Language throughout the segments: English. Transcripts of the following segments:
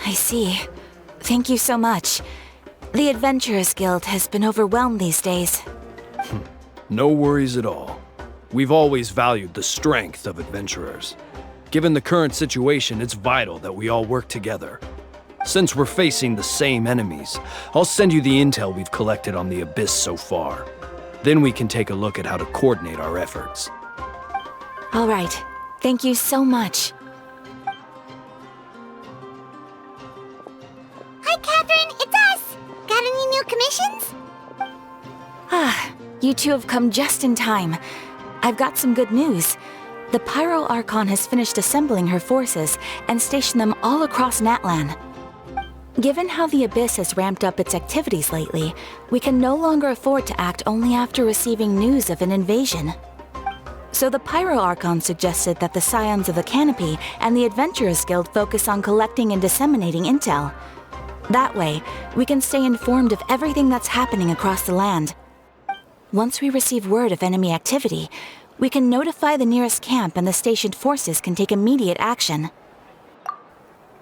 I see. Thank you so much. The Adventurers Guild has been overwhelmed these days. No worries at all. We've always valued the strength of adventurers. Given the current situation, it's vital that we all work together. Since we're facing the same enemies, I'll send you the intel we've collected on the Abyss so far. Then we can take a look at how to coordinate our efforts. All right. Thank you so much. Hi, Catherine. It's us. Got any new commissions? You two have come just in time. I've got some good news. The Pyro Archon has finished assembling her forces and stationed them all across Natlan. Given how the Abyss has ramped up its activities lately, we can no longer afford to act only after receiving news of an invasion. So the Pyro Archon suggested that the Scions of the Canopy and the Adventurers Guild focus on collecting and disseminating intel. That way, we can stay informed of everything that's happening across the land. Once we receive word of enemy activity, we can notify the nearest camp and the stationed forces can take immediate action.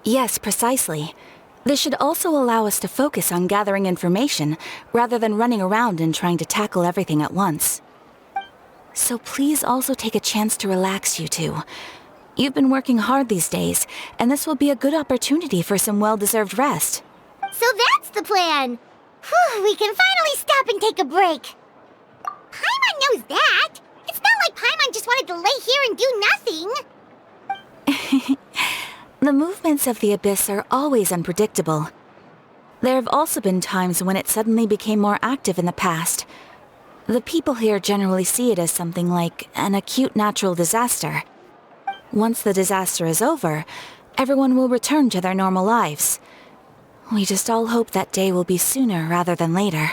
Yes, precisely. This should also allow us to focus on gathering information rather than running around and trying to tackle everything at once. So please also take a chance to relax, you two. You've been working hard these days, and this will be a good opportunity for some well-deserved rest. So that's the plan. Whew, we can finally stop and take a break. Paimon knows that. It's not like Paimon just wanted to lay here and do nothing. The movements of the Abyss are always unpredictable. There have also been times when it suddenly became more active in the past. The people here generally see it as something like an acute natural disaster. Once the disaster is over, everyone will return to their normal lives. We just all hope that day will be sooner rather than later.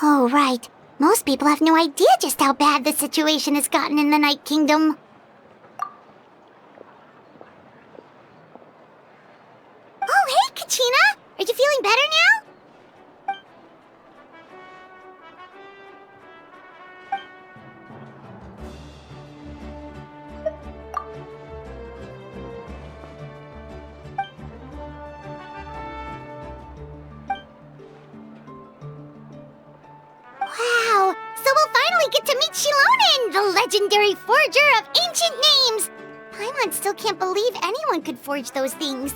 Oh, right. Most people have no idea just how bad the situation has gotten in the Night Kingdom. Oh, hey, Kachina! Are you feeling better now? Wow! So we'll finally get to meet Shilonen, the legendary forger of ancient names! Paimon still can't believe anyone could forge those things.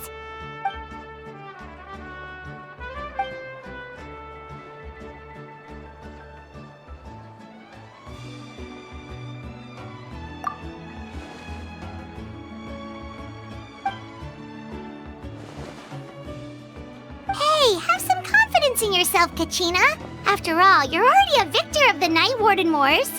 Hey, have some confidence in yourself, Kachina. After all, you're already a victor of the Night Warden Wars.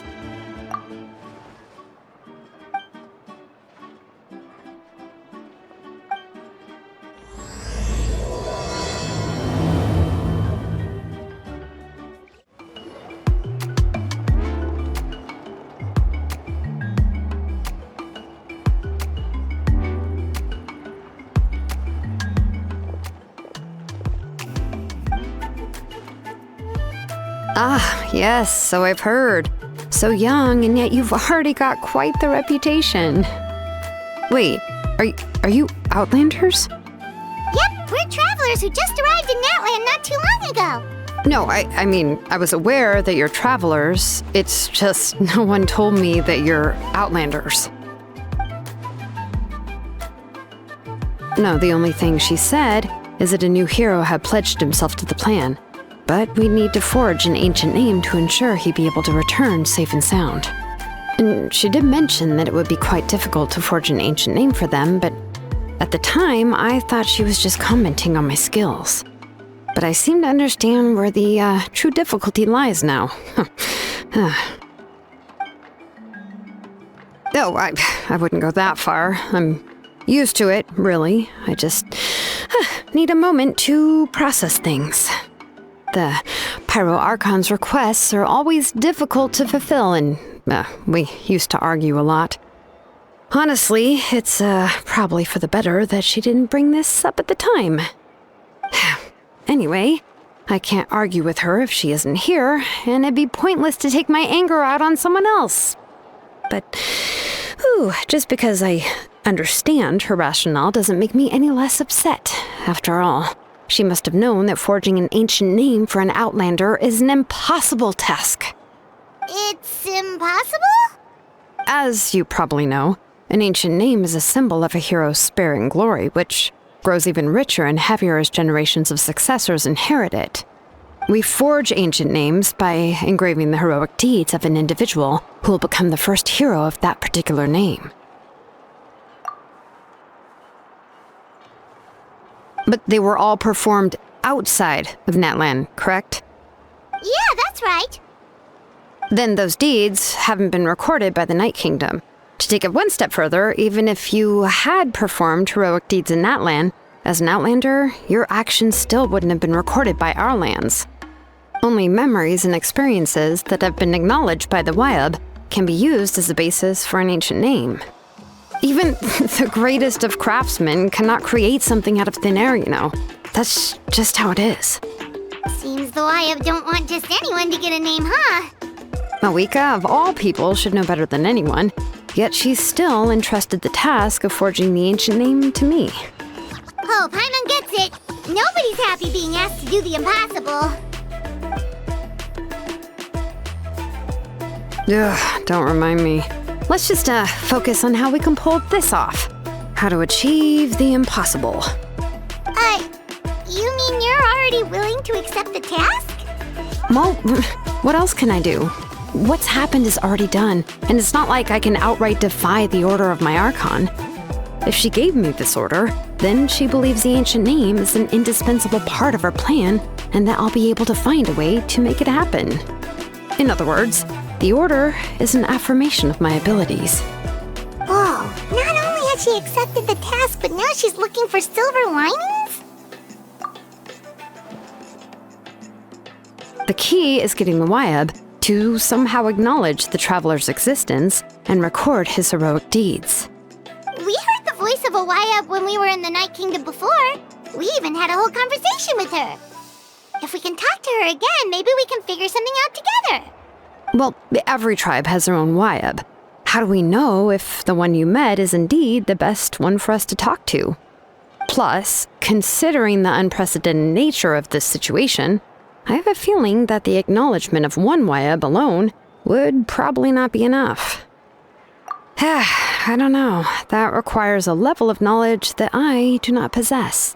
Ah, yes, so I've heard. So young, and yet you've already got quite the reputation. Wait, are you Outlanders? Yep, we're travelers who just arrived in Natlan not too long ago. No, I mean, I was aware that you're travelers. It's just no one told me that you're Outlanders. No, the only thing she said is that a new hero had pledged himself to the plan. But we'd need to forge an ancient name to ensure he'd be able to return safe and sound. And she did mention that it would be quite difficult to forge an ancient name for them, but at the time, I thought she was just commenting on my skills. But I seem to understand where the true difficulty lies now. Oh, I wouldn't go that far. I'm used to it, really. I just need a moment to process things. The Pyro Archon's requests are always difficult to fulfill, and we used to argue a lot. Honestly, it's probably for the better that she didn't bring this up at the time. Anyway, I can't argue with her if she isn't here, and it'd be pointless to take my anger out on someone else. But, just because I understand her rationale doesn't make me any less upset. After all, she must have known that forging an ancient name for an outlander is an impossible task. It's impossible? As you probably know, an ancient name is a symbol of a hero's sparing glory, which grows even richer and heavier as generations of successors inherit it. We forge ancient names by engraving the heroic deeds of an individual who will become the first hero of that particular name. But they were all performed outside of Natlan, correct? Yeah, that's right. Then those deeds haven't been recorded by the Night Kingdom. To take it one step further, even if you had performed heroic deeds in Natlan, as an outlander, your actions still wouldn't have been recorded by our lands. Only memories and experiences that have been acknowledged by the Wyab can be used as a basis for an ancient name. Even the greatest of craftsmen cannot create something out of thin air, you know. That's just how it is. Seems the Wyab don't want just anyone to get a name, huh? Mawika, of all people, should know better than anyone, yet she's still entrusted the task of forging the ancient name to me. Oh, Paimon gets it. Nobody's happy being asked to do the impossible. Ugh, don't remind me. Let's just focus on how we can pull this off. How to achieve the impossible. You mean you're already willing to accept the task? Well, what else can I do? What's happened is already done, and it's not like I can outright defy the order of my Archon. If she gave me this order, then she believes the ancient name is an indispensable part of her plan, and that I'll be able to find a way to make it happen. In other words, the order is an affirmation of my abilities. Whoa, not only has she accepted the task, but now she's looking for silver linings? The key is getting the Wyab to somehow acknowledge the traveler's existence and record his heroic deeds. We heard the voice of a Wyab when we were in the Night Kingdom before. We even had a whole conversation with her. If we can talk to her again, maybe we can figure something out together. Well, every tribe has their own Wyab. How do we know if the one you met is indeed the best one for us to talk to? Plus, considering the unprecedented nature of this situation, I have a feeling that the acknowledgement of one Wyab alone would probably not be enough. I don't know. That requires a level of knowledge that I do not possess.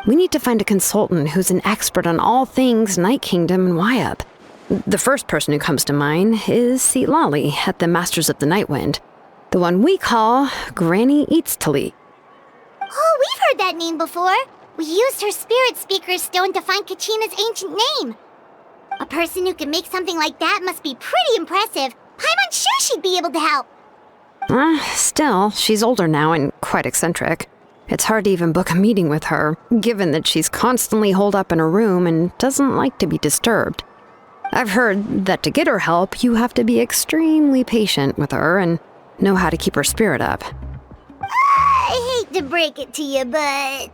We need to find a consultant who's an expert on all things Night Kingdom and Wyab. The first person who comes to mind is Lali at the Masters of the Nightwind, the one we call Granny Eatstali. Oh, we've heard that name before. We used her spirit speaker stone to find Kachina's ancient name. A person who can make something like that must be pretty impressive. Paimon's sure she'd be able to help. Still, she's older now and quite eccentric. It's hard to even book a meeting with her, given that she's constantly holed up in her room and doesn't like to be disturbed. I've heard that to get her help, you have to be extremely patient with her and know how to keep her spirit up. I hate to break it to you, but...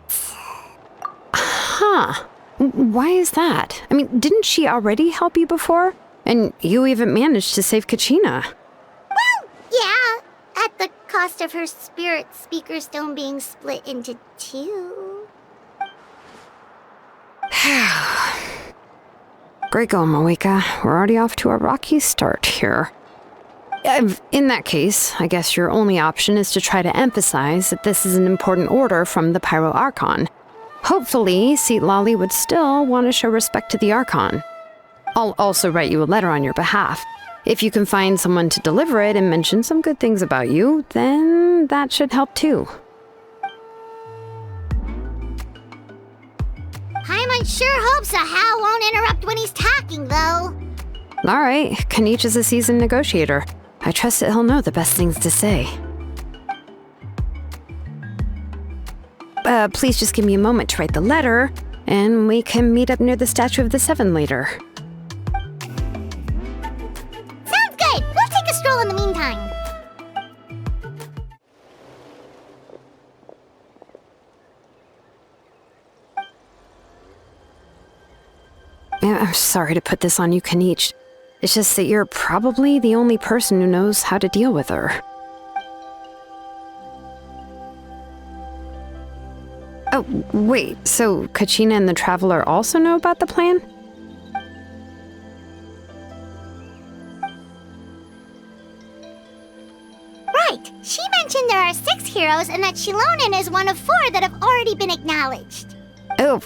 Huh. Why is that? I mean, didn't she already help you before? And you even managed to save Kachina. Well, yeah. At the cost of her spirit speaker stone being split into two. Great going, Mawika. We're already off to a rocky start here. In that case, I guess your only option is to try to emphasize that this is an important order from the Pyro Archon. Hopefully, Lali would still want to show respect to the Archon. I'll also write you a letter on your behalf. If you can find someone to deliver it and mention some good things about you, then that should help too. Paimon sure hopes a Hal won't interrupt when he's talking, though. All right, Kanich is a seasoned negotiator. I trust that he'll know the best things to say. Please just give me a moment to write the letter, and we can meet up near the Statue of the Seven later. Sounds good! We'll take a stroll in the meantime. I'm sorry to put this on you, Kanich. It's just that you're probably the only person who knows how to deal with her. Oh, wait, so Kachina and the Traveler also know about the plan? Right. She mentioned there are 6 heroes and that Shilonen is one of 4 that have already been acknowledged. Oh,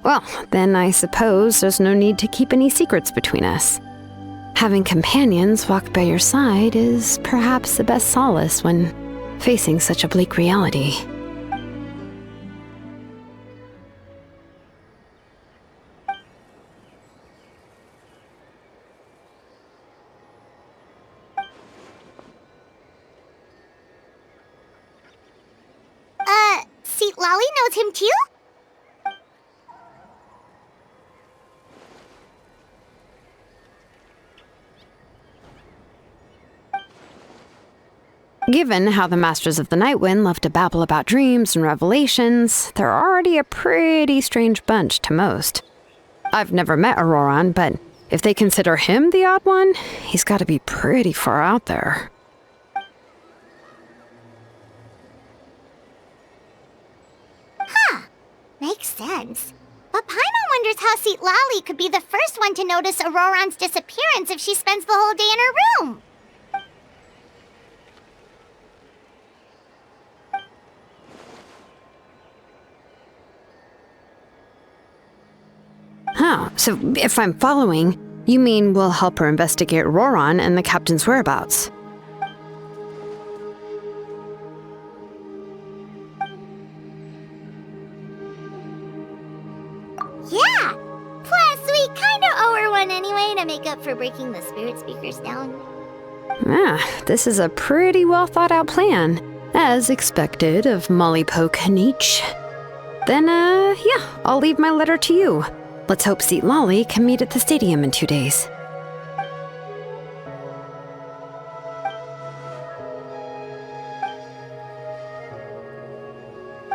well, then I suppose there's no need to keep any secrets between us. Having companions walk by your side is perhaps the best solace when facing such a bleak reality. Seat Lolly knows him too? Given how the Masters of the Nightwind love to babble about dreams and revelations, they're already a pretty strange bunch to most. I've never met Auroran, but if they consider him the odd one, he's got to be pretty far out there. Makes sense. But Paimon wonders how Seat Lolly could be the first one to notice Auroran's disappearance if she spends the whole day in her room. Oh, so if I'm following, you mean we'll help her investigate Auroran and the captain's whereabouts? Yeah! Plus, we kinda owe her one anyway to make up for breaking the spirit speakers down. This is a pretty well thought out plan, as expected of Molly Poke Nietzsche. Then, yeah, I'll leave my letter to you. Let's hope Seat Lolly can meet at the stadium in 2 days.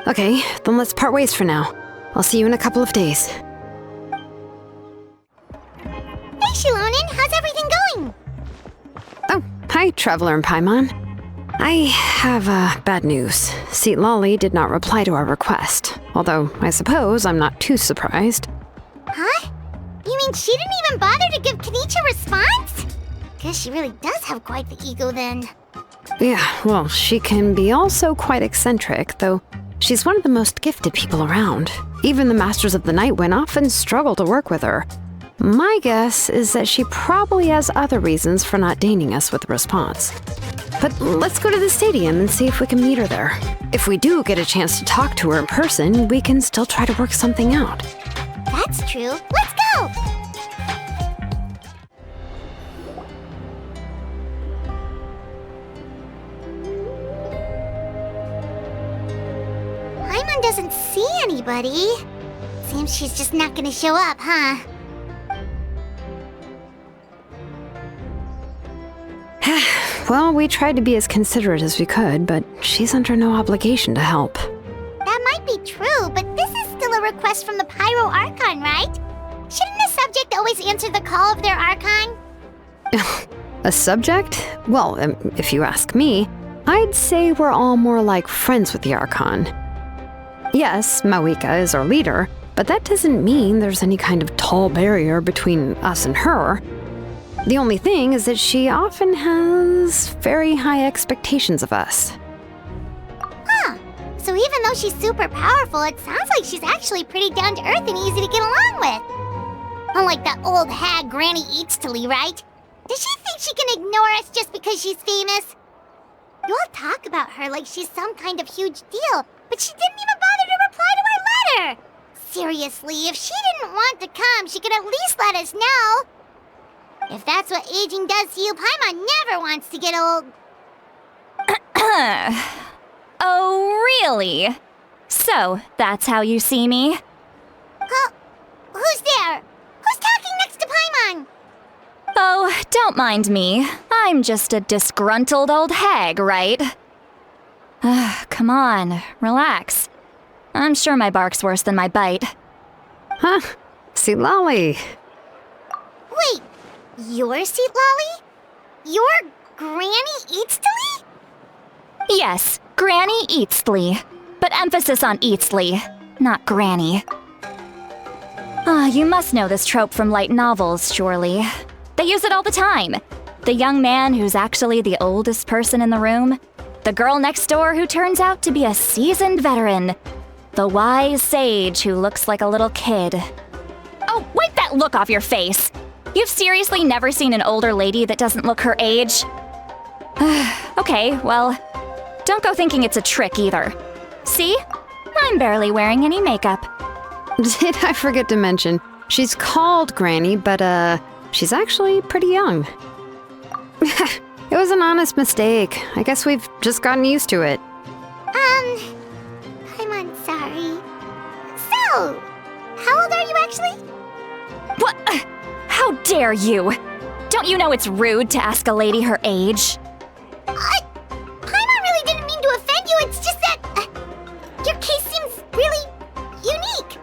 Okay, then let's part ways for now. I'll see you in a couple of days. Hey, Shilonen, how's everything going? Oh, hi, Traveler and Paimon. I have, bad news. Seat Lolly did not reply to our request, although I suppose I'm not too surprised. Huh? You mean she didn't even bother to give Kenichi a response? Guess she really does have quite the ego then. Yeah, well, she can be also quite eccentric, though she's one of the most gifted people around. Even the Masters of the Nightwind often struggle to work with her. My guess is that she probably has other reasons for not deigning us with a response. But let's go to the stadium and see if we can meet her there. If we do get a chance to talk to her in person, we can still try to work something out. That's true. Let's go! Paimon doesn't see anybody. Seems she's just not gonna show up, huh? Well, we tried to be as considerate as we could, but she's under no obligation to help. That might be true, but this is still a request from the Pyro Archon, right? Shouldn't the subject always answer the call of their Archon? A subject? Well, if you ask me, I'd say we're all more like friends with the Archon. Yes, Mawika is our leader, but that doesn't mean there's any kind of tall barrier between us and her. The only thing is that she often has very high expectations of us. Huh. So even though she's super powerful, it sounds like she's actually pretty down to earth and easy to get along with. Unlike that old hag Granny Eatstily, right? Does she think she can ignore us just because she's famous? You all talk about her like she's some kind of huge deal, but she didn't even bother to reply to our letter! Seriously, if she didn't want to come, she could at least let us know. If that's what aging does to you, Paimon never wants to get old. Oh, really? So, that's how you see me? Huh? Who's there? Who's talking next to Paimon? Oh, don't mind me. I'm just a disgruntled old hag, right? Come on, relax. I'm sure my bark's worse than my bite. Huh? Seat Lolly. Wait, you're Seat Lolly? You're Granny Eatstily? Yes, Granny Eatstly. but emphasis on Eatsley, not Granny. Ah, you must know this trope from light novels, surely. They use it all the time. The young man who's actually the oldest person in the room. The girl next door who turns out to be a seasoned veteran. The wise sage who looks like a little kid. Oh, wipe that look off your face! You've seriously never seen an older lady that doesn't look her age? Okay, well, don't go thinking it's a trick either. See? I'm barely wearing any makeup. Did I forget to mention, she's called Granny, but she's actually pretty young. It was an honest mistake. I guess we've just gotten used to it. I'm sorry. So, how old are you actually? What? How dare you? Don't you know it's rude to ask a lady her age? Paimon really didn't mean to offend you, it's just that your case seems really unique.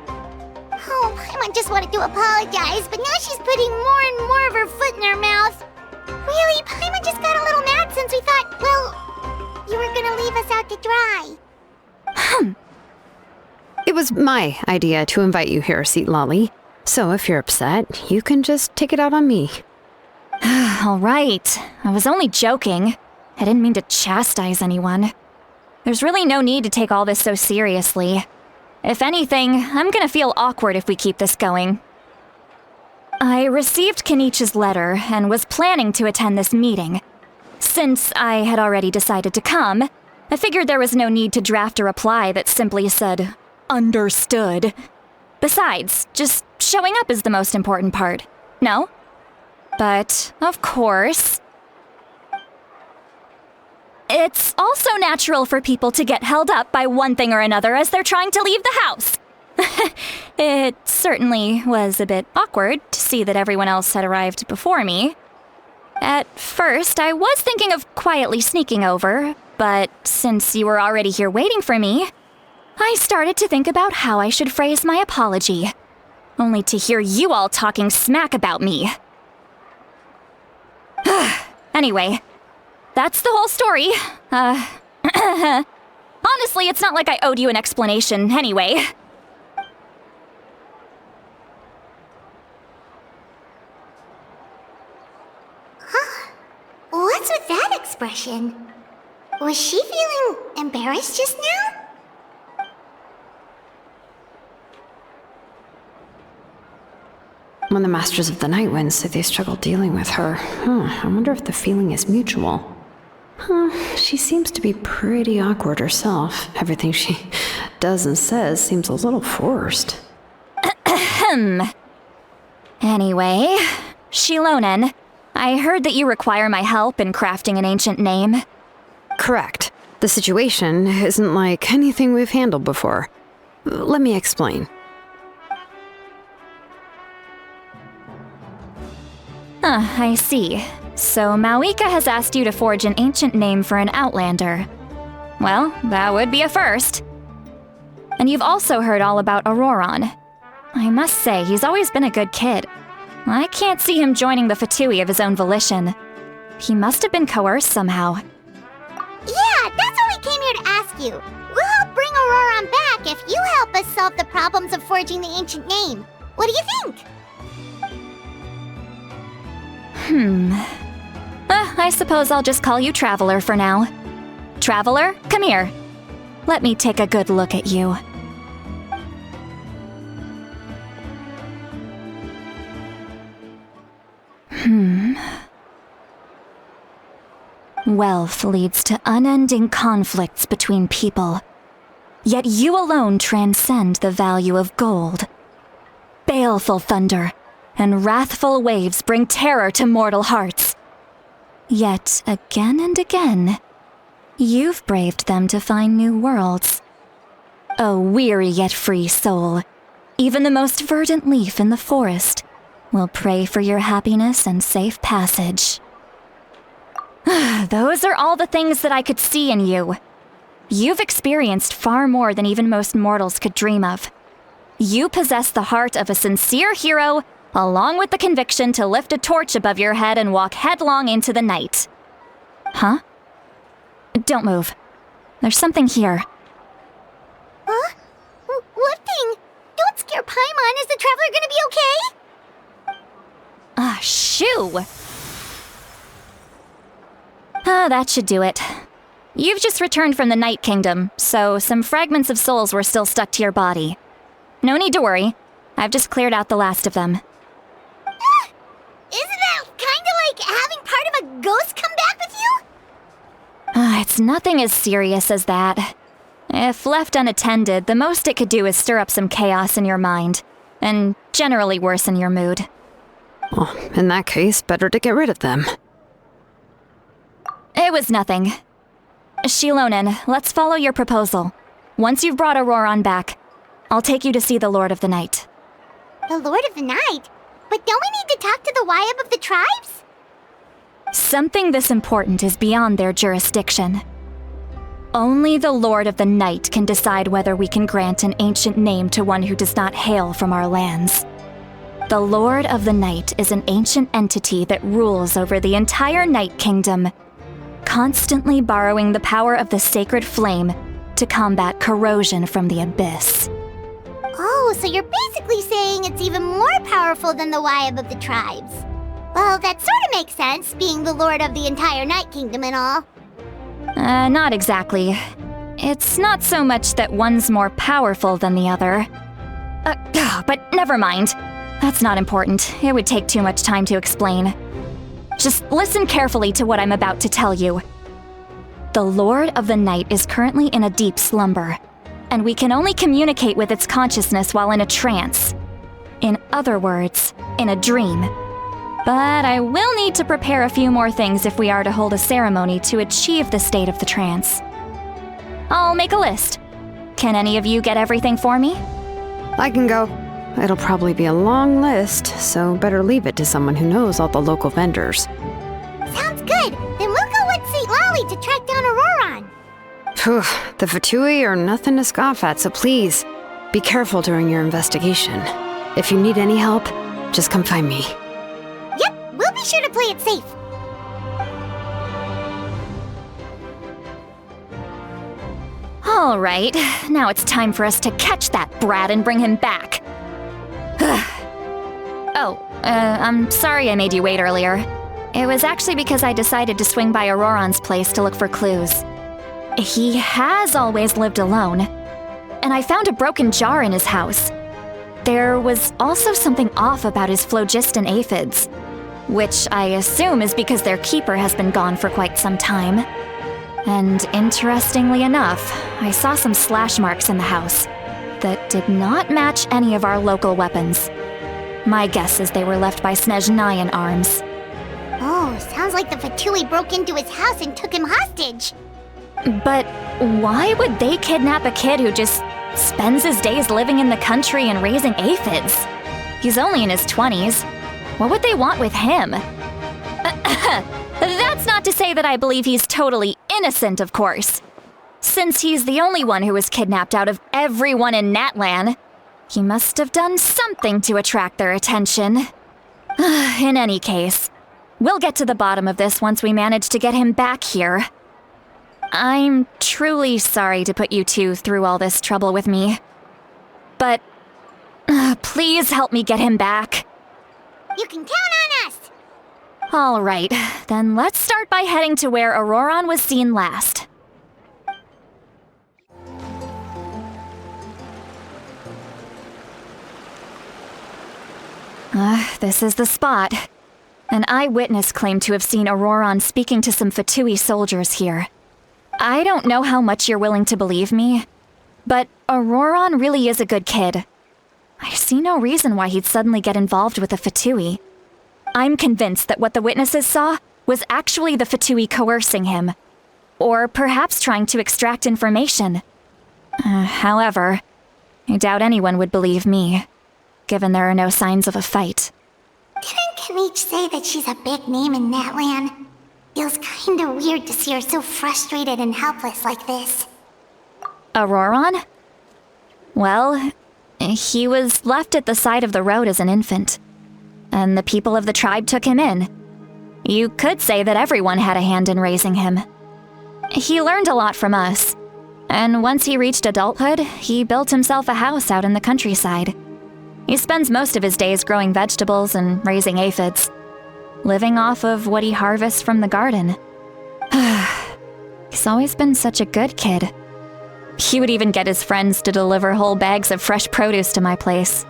Oh, Paimon just wanted to apologize, but now she's putting more and more of her foot in her mouth. Really, Paimon just got a little mad since we thought, well, you were gonna leave us out to dry. It was my idea to invite you here, Seat Lolly. So if you're upset, you can just take it out on me. All right. I was only joking. I didn't mean to chastise anyone. There's really no need to take all this so seriously. If anything, I'm gonna feel awkward if we keep this going. I received Kenichi's letter and was planning to attend this meeting. Since I had already decided to come, I figured there was no need to draft a reply that simply said, "Understood." Besides, just showing up is the most important part, no? But, of course, it's also natural for people to get held up by one thing or another as they're trying to leave the house. It certainly was a bit awkward to see that everyone else had arrived before me. At first, I was thinking of quietly sneaking over, but since you were already here waiting for me, I started to think about how I should phrase my apology, only to hear you all talking smack about me. Anyway, that's the whole story. Honestly, it's not like I owed you an explanation anyway. What's with that expression? Was she feeling embarrassed just now? When the Masters of the Night Wind say they struggle dealing with her, I wonder if the feeling is mutual. She seems to be pretty awkward herself. Everything she does and says seems a little forced. Anyway, Shilonen, I heard that you require my help in crafting an ancient name. Correct. The situation isn't like anything we've handled before. Let me explain. I see. So Mauika has asked you to forge an ancient name for an Outlander. Well, that would be a first. And you've also heard all about Auroron. I must say, he's always been a good kid. I can't see him joining the Fatui of his own volition. He must have been coerced somehow. Yeah, that's what we came here to ask you. We'll help bring Auroron back if you help us solve the problems of forging the ancient name. What do you think? I suppose I'll just call you Traveler for now. Traveler, come here. Let me take a good look at you. Wealth leads to unending conflicts between people. Yet you alone transcend the value of gold. Baleful thunder and wrathful waves bring terror to mortal hearts. Yet again and again, you've braved them to find new worlds. O weary yet free soul, even the most verdant leaf in the forest will pray for your happiness and safe passage. Those are all the things that I could see in you. You've experienced far more than even most mortals could dream of. You possess the heart of a sincere hero, along with the conviction to lift a torch above your head and walk headlong into the night. Huh? Don't move. There's something here. Is the traveler gonna be okay? Shoo! That should do it. You've just returned from the Night Kingdom, so some fragments of souls were still stuck to your body. No need to worry. I've just cleared out the last of them. Isn't that kinda like having part of a ghost come back with you? It's nothing as serious as that. If left unattended, the most it could do is stir up some chaos in your mind, and generally worsen your mood. Well, in that case, better to get rid of them. It was nothing. Shilonen, let's follow your proposal. Once you've brought Auroran back, I'll take you to see the Lord of the Night. The Lord of the Night? But don't we need to talk to the Wyab of the tribes? Something this important is beyond their jurisdiction. Only the Lord of the Night can decide whether we can grant an ancient name to one who does not hail from our lands. The Lord of the Night is an ancient entity that rules over the entire Night Kingdom, constantly borrowing the power of the sacred flame to combat corrosion from the abyss. Oh, so you're basically saying it's even more powerful than the Wyab of the tribes. Well, that sort of makes sense, being the lord of the entire Night Kingdom and all. Not exactly. It's not so much that one's more powerful than the other. But never mind. That's not important. It would take too much time to explain. Just listen carefully to what I'm about to tell you. The Lord of the Night is currently in a deep slumber, and we can only communicate with its consciousness while in a trance. In other words, in a dream. But I will need to prepare a few more things if we are to hold a ceremony to achieve the state of the trance. I'll make a list. Can any of you get everything for me? I can go. It'll probably be a long list, so better leave it to someone who knows all the local vendors. Sounds good. Then we'll go with St. Lolly to track down Auroran. Phew, the Fatui are nothing to scoff at, so please, be careful during your investigation. If you need any help, just come find me. Yep, we'll be sure to play it safe. All right, now it's time for us to catch that brat and bring him back. I'm sorry I made you wait earlier. It was actually because I decided to swing by Auroran's place to look for clues. He has always lived alone, and I found a broken jar in his house. There was also something off about his phlogiston aphids, which I assume is because their keeper has been gone for quite some time. And interestingly enough, I saw some slash marks in the house that did not match any of our local weapons. My guess is they were left by Snezhnayan arms. Oh, sounds like the Fatui broke into his house and took him hostage. But why would they kidnap a kid who just spends his days living in the country and raising aphids? He's only in his 20s. What would they want with him? That's not to say that I believe he's totally innocent, of course. Since he's the only one who was kidnapped out of everyone in Natlan, he must have done something to attract their attention. In any case, we'll get to the bottom of this once we manage to get him back here. I'm truly sorry to put you two through all this trouble with me. But please help me get him back. You can count on us! All right, then let's start by heading to where Auroran was seen last. This is the spot. An eyewitness claimed to have seen Auroran speaking to some Fatui soldiers here. I don't know how much you're willing to believe me, but Auroran really is a good kid. I see no reason why he'd suddenly get involved with the Fatui. I'm convinced that what the witnesses saw was actually the Fatui coercing him, or perhaps trying to extract information. However, I doubt anyone would believe me, given there are no signs of a fight. Didn't Kanich say that she's a big name in Natlan? Feels kinda weird to see her so frustrated and helpless like this. Auroran? Well, he was left at the side of the road as an infant, and the people of the tribe took him in. You could say that everyone had a hand in raising him. He learned a lot from us, and once he reached adulthood, he built himself a house out in the countryside. He spends most of his days growing vegetables and raising aphids, living off of what he harvests from the garden. He's always been such a good kid. He would even get his friends to deliver whole bags of fresh produce to my place.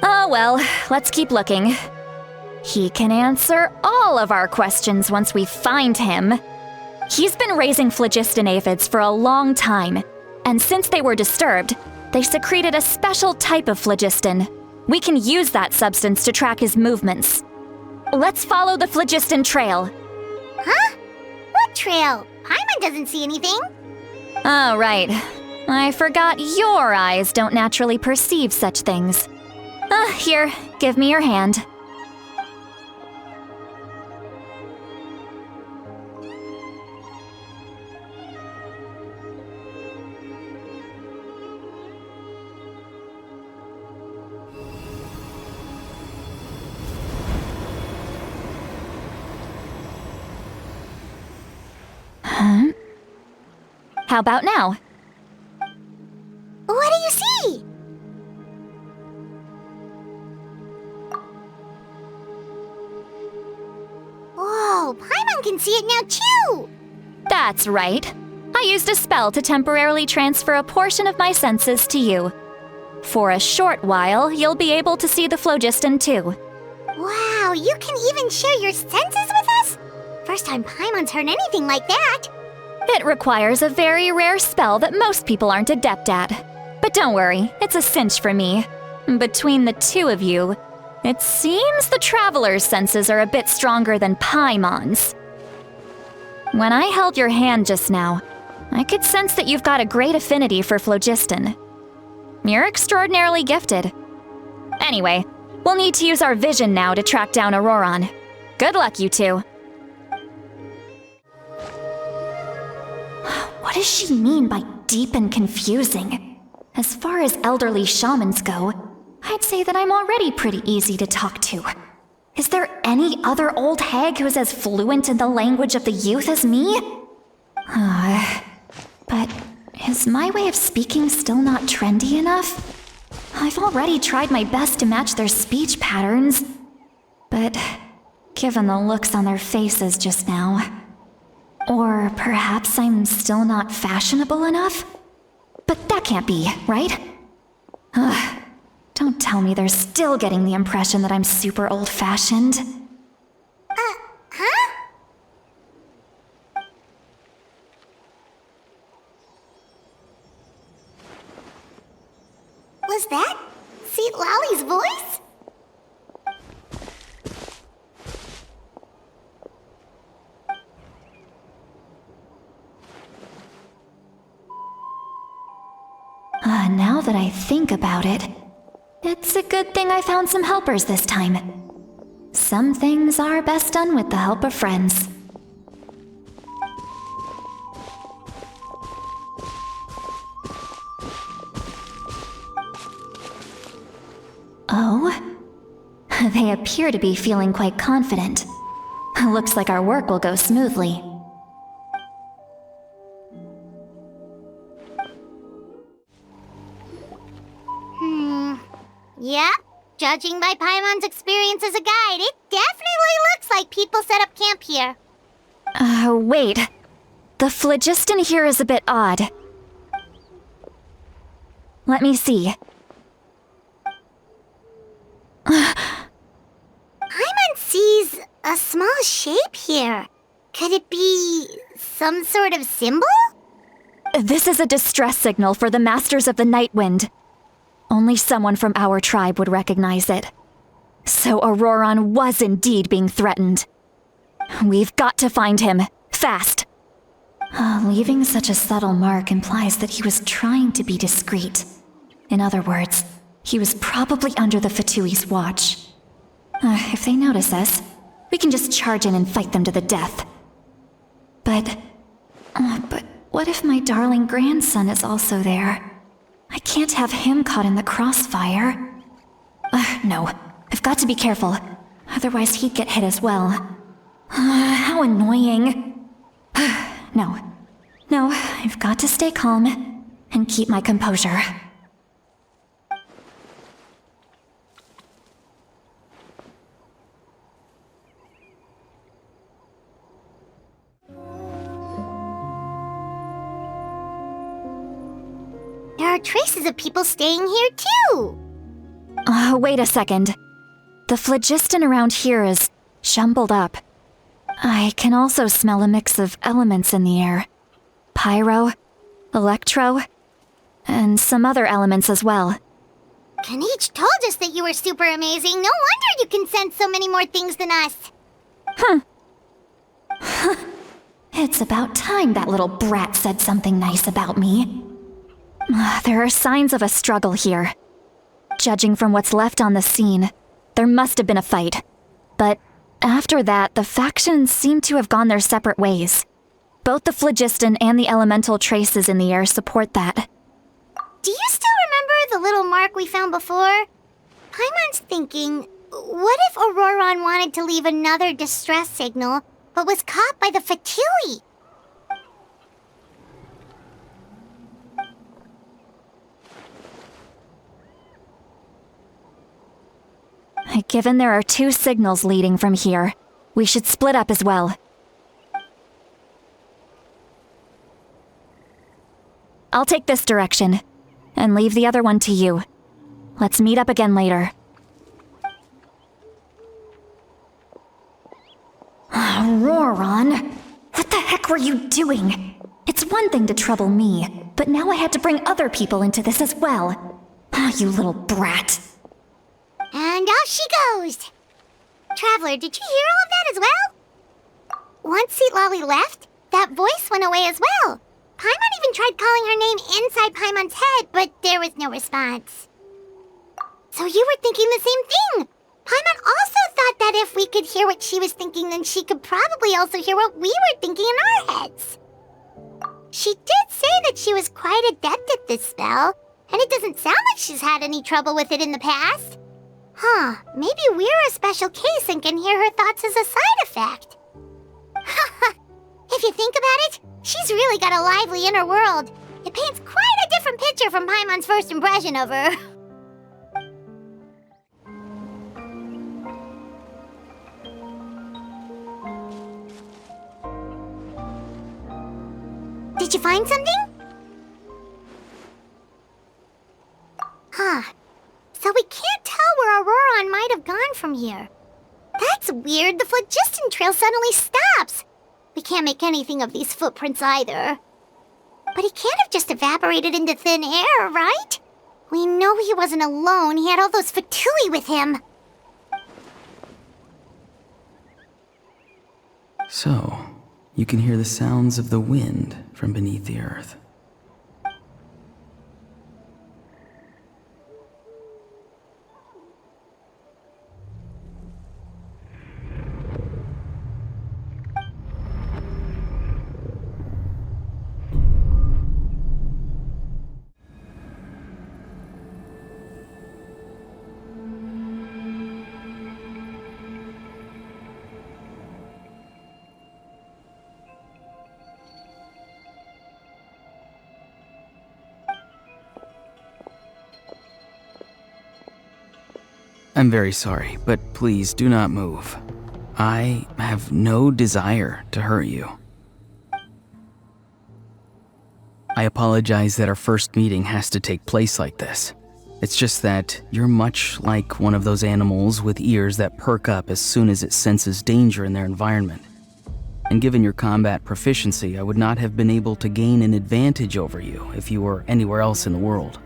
Oh well, let's keep looking. He can answer all of our questions once we find him. He's been raising phlogiston aphids for a long time, and since they were disturbed, they secreted a special type of phlogiston. We can use that substance to track his movements. Let's follow the phlogiston trail. Huh? What trail? Paimon doesn't see anything. Oh, right. I forgot your eyes don't naturally perceive such things. Here, give me your hand. Huh? How about now? What do you see? Whoa, Paimon can see it now too! That's right. I used a spell to temporarily transfer a portion of my senses to you. For a short while, you'll be able to see the phlogiston too. Wow, you can even share your senses with us? First time Paimon's heard anything like that. It requires a very rare spell that most people aren't adept at. But don't worry, it's a cinch for me. Between the two of you, it seems the Traveler's senses are a bit stronger than Paimon's. When I held your hand just now, I could sense that you've got a great affinity for phlogiston. You're extraordinarily gifted. Anyway, we'll need to use our vision now to track down Auroron. Good luck, you two. What does she mean by deep and confusing? As far as elderly shamans go, I'd say that I'm already pretty easy to talk to. Is there any other old hag who's as fluent in the language of the youth as me? But is my way of speaking still not trendy enough? I've already tried my best to match their speech patterns. But given the looks on their faces just now... Or perhaps I'm still not fashionable enough? But that can't be, right? Don't tell me they're still getting the impression that I'm super old-fashioned. Huh? Was that Seat Lolly's voice? Now that I think about it, it's a good thing I found some helpers this time. Some things are best done with the help of friends. Oh? They appear to be feeling quite confident. Looks like our work will go smoothly. Yeah, judging by Paimon's experience as a guide, it definitely looks like people set up camp here. Wait. The phlogiston here is a bit odd. Let me see. Paimon sees a small shape here. Could it be some sort of symbol? This is a distress signal for the Masters of the Night Wind. Only someone from our tribe would recognize it. So Auroron was indeed being threatened. We've got to find him, fast. Leaving such a subtle mark implies that he was trying to be discreet. In other words, he was probably under the Fatui's watch. If they notice us, we can just charge in and fight them to the death. But what if my darling grandson is also there? I can't have him caught in the crossfire. No, I've got to be careful. Otherwise he'd get hit as well. How annoying. No, I've got to stay calm and keep my composure. There are traces of people staying here too. Wait a second. The phlogiston around here is jumbled up. I can also smell a mix of elements in the air. Pyro, electro, and some other elements as well. Kanich told us that you were super amazing. No wonder you can sense so many more things than us. It's about time that little brat said something nice about me. There are signs of a struggle here. Judging from what's left on the scene, there must have been a fight. But after that, the factions seem to have gone their separate ways. Both the phlogiston and the elemental traces in the air support that. Do you still remember the little mark we found before? Paimon's thinking, what if Auroron wanted to leave another distress signal, but was caught by the Fatui? Given there are 2 signals leading from here, we should split up as well. I'll take this direction, and leave the other one to you. Let's meet up again later. Auroron, what the heck were you doing? It's one thing to trouble me, but now I had to bring other people into this as well. You little brat. And off she goes. Traveler, did you hear all of that as well? Once Seatlolly left, that voice went away as well. Paimon even tried calling her name inside Paimon's head, but there was no response. So you were thinking the same thing. Paimon also thought that if we could hear what she was thinking, then she could probably also hear what we were thinking in our heads. She did say that she was quite adept at this spell, and it doesn't sound like she's had any trouble with it in the past. Maybe we're a special case and can hear her thoughts as a side effect. If you think about it, she's really got a lively inner world. It paints quite a different picture from Paimon's first impression of her. Did you find something? So we can't tell where Auroron might have gone from here. That's weird. The phlogiston trail suddenly stops. We can't make anything of these footprints either. But he can't have just evaporated into thin air, right? We know he wasn't alone. He had all those Fatui with him. So, you can hear the sounds of the wind from beneath the earth. I'm very sorry, but please do not move. I have no desire to hurt you. I apologize that our first meeting has to take place like this. It's just that you're much like one of those animals with ears that perk up as soon as it senses danger in their environment. And given your combat proficiency, I would not have been able to gain an advantage over you if you were anywhere else in the world.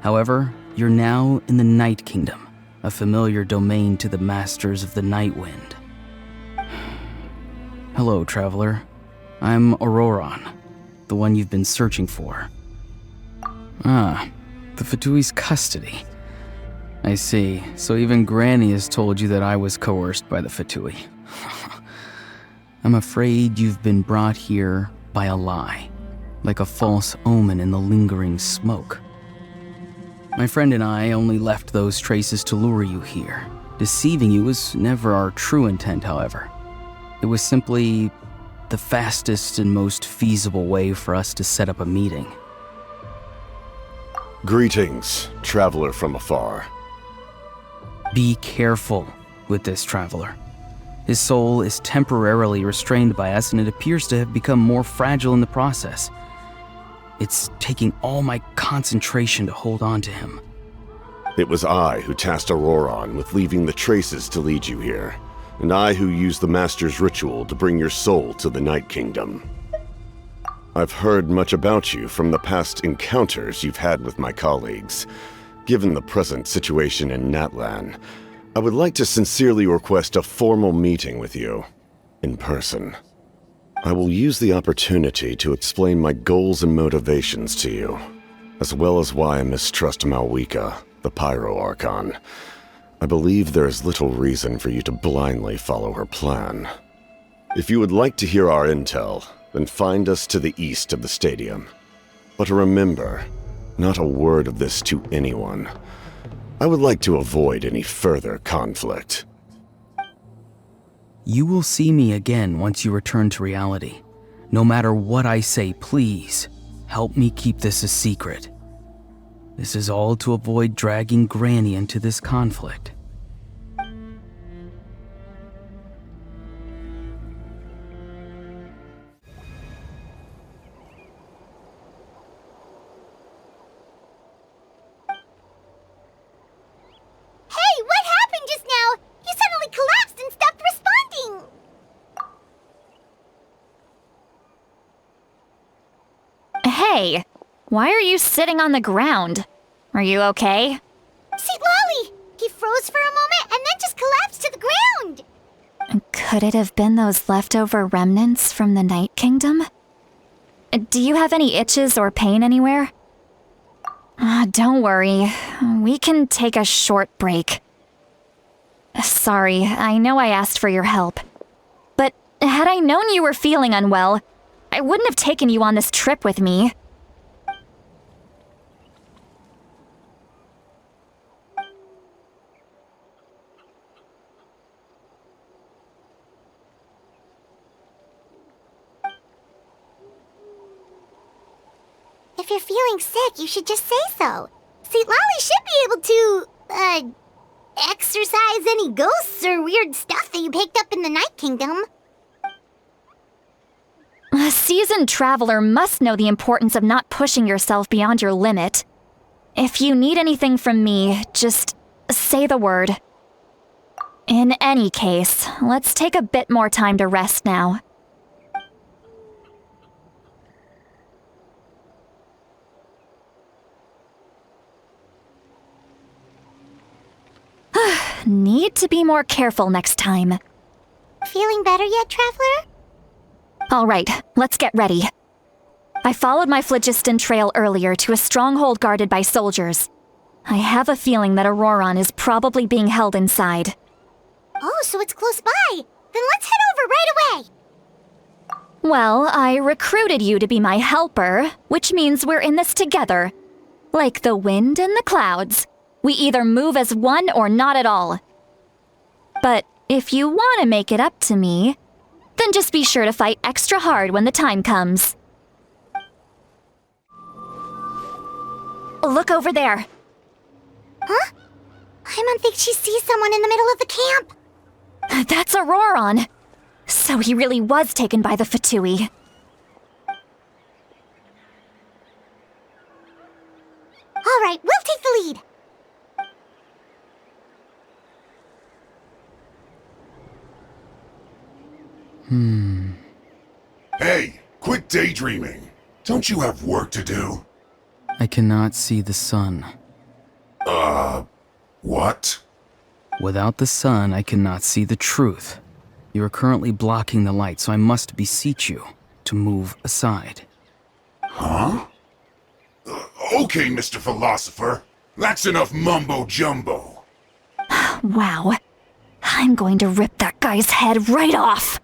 However, you're now in the Night Kingdom, a familiar domain to the masters of the Night Wind. Hello, traveler. I'm Auroron, the one you've been searching for. The Fatui's custody. I see. So even Granny has told you that I was coerced by the Fatui. I'm afraid you've been brought here by a lie, like a false omen in the lingering smoke. My friend and I only left those traces to lure you here. Deceiving you was never our true intent, however. It was simply the fastest and most feasible way for us to set up a meeting. Greetings, traveler from afar. Be careful with this traveler. His soul is temporarily restrained by us, and it appears to have become more fragile in the process. It's taking all my concentration to hold on to him. It was I who tasked Auroron with leaving the traces to lead you here, and I who used the Master's ritual to bring your soul to the Night Kingdom. I've heard much about you from the past encounters you've had with my colleagues. Given the present situation in Natlan, I would like to sincerely request a formal meeting with you, in person. I will use the opportunity to explain my goals and motivations to you, as well as why I mistrust Malwika, the Pyro Archon. I believe there is little reason for you to blindly follow her plan. If you would like to hear our intel, then find us to the east of the stadium. But remember, not a word of this to anyone. I would like to avoid any further conflict. You will see me again once you return to reality. No matter what I say, please, help me keep this a secret. This is all to avoid dragging Granny into this conflict. Hey, what happened just now? You suddenly collapsed and stopped responding! Hey, why are you sitting on the ground? Are you okay? See, Lolly! He froze for a moment and then just collapsed to the ground! Could it have been those leftover remnants from the Night Kingdom? Do you have any itches or pain anywhere? Don't worry. We can take a short break. Sorry, I know I asked for your help. But had I known you were feeling unwell, I wouldn't have taken you on this trip with me. If you're feeling sick, you should just say so. See, Lolly should be able to, exorcise any ghosts or weird stuff that you picked up in the Night Kingdom. A seasoned traveler must know the importance of not pushing yourself beyond your limit. If you need anything from me, just say the word. In any case, let's take a bit more time to rest now. Need to be more careful next time. Feeling better yet, Traveler? All right, let's get ready. I followed my phlogiston trail earlier to a stronghold guarded by soldiers. I have a feeling that Auroron is probably being held inside. Oh, so it's close by. Then let's head over right away. Well, I recruited you to be my helper, which means we're in this together. Like the wind and the clouds. We either move as one or not at all. But if you want to make it up to me, then just be sure to fight extra hard when the time comes. Look over there. Huh? Paimon thinks she sees someone in the middle of the camp. That's Auroron. So he really was taken by the Fatui. All right, we'll take the lead. Hey, quit daydreaming. Don't you have work to do? I cannot see the sun. What? Without the sun, I cannot see the truth. You are currently blocking the light, so I must beseech you to move aside. Huh? Okay, Mr. Philosopher. That's enough mumbo-jumbo. Wow. I'm going to rip that guy's head right off.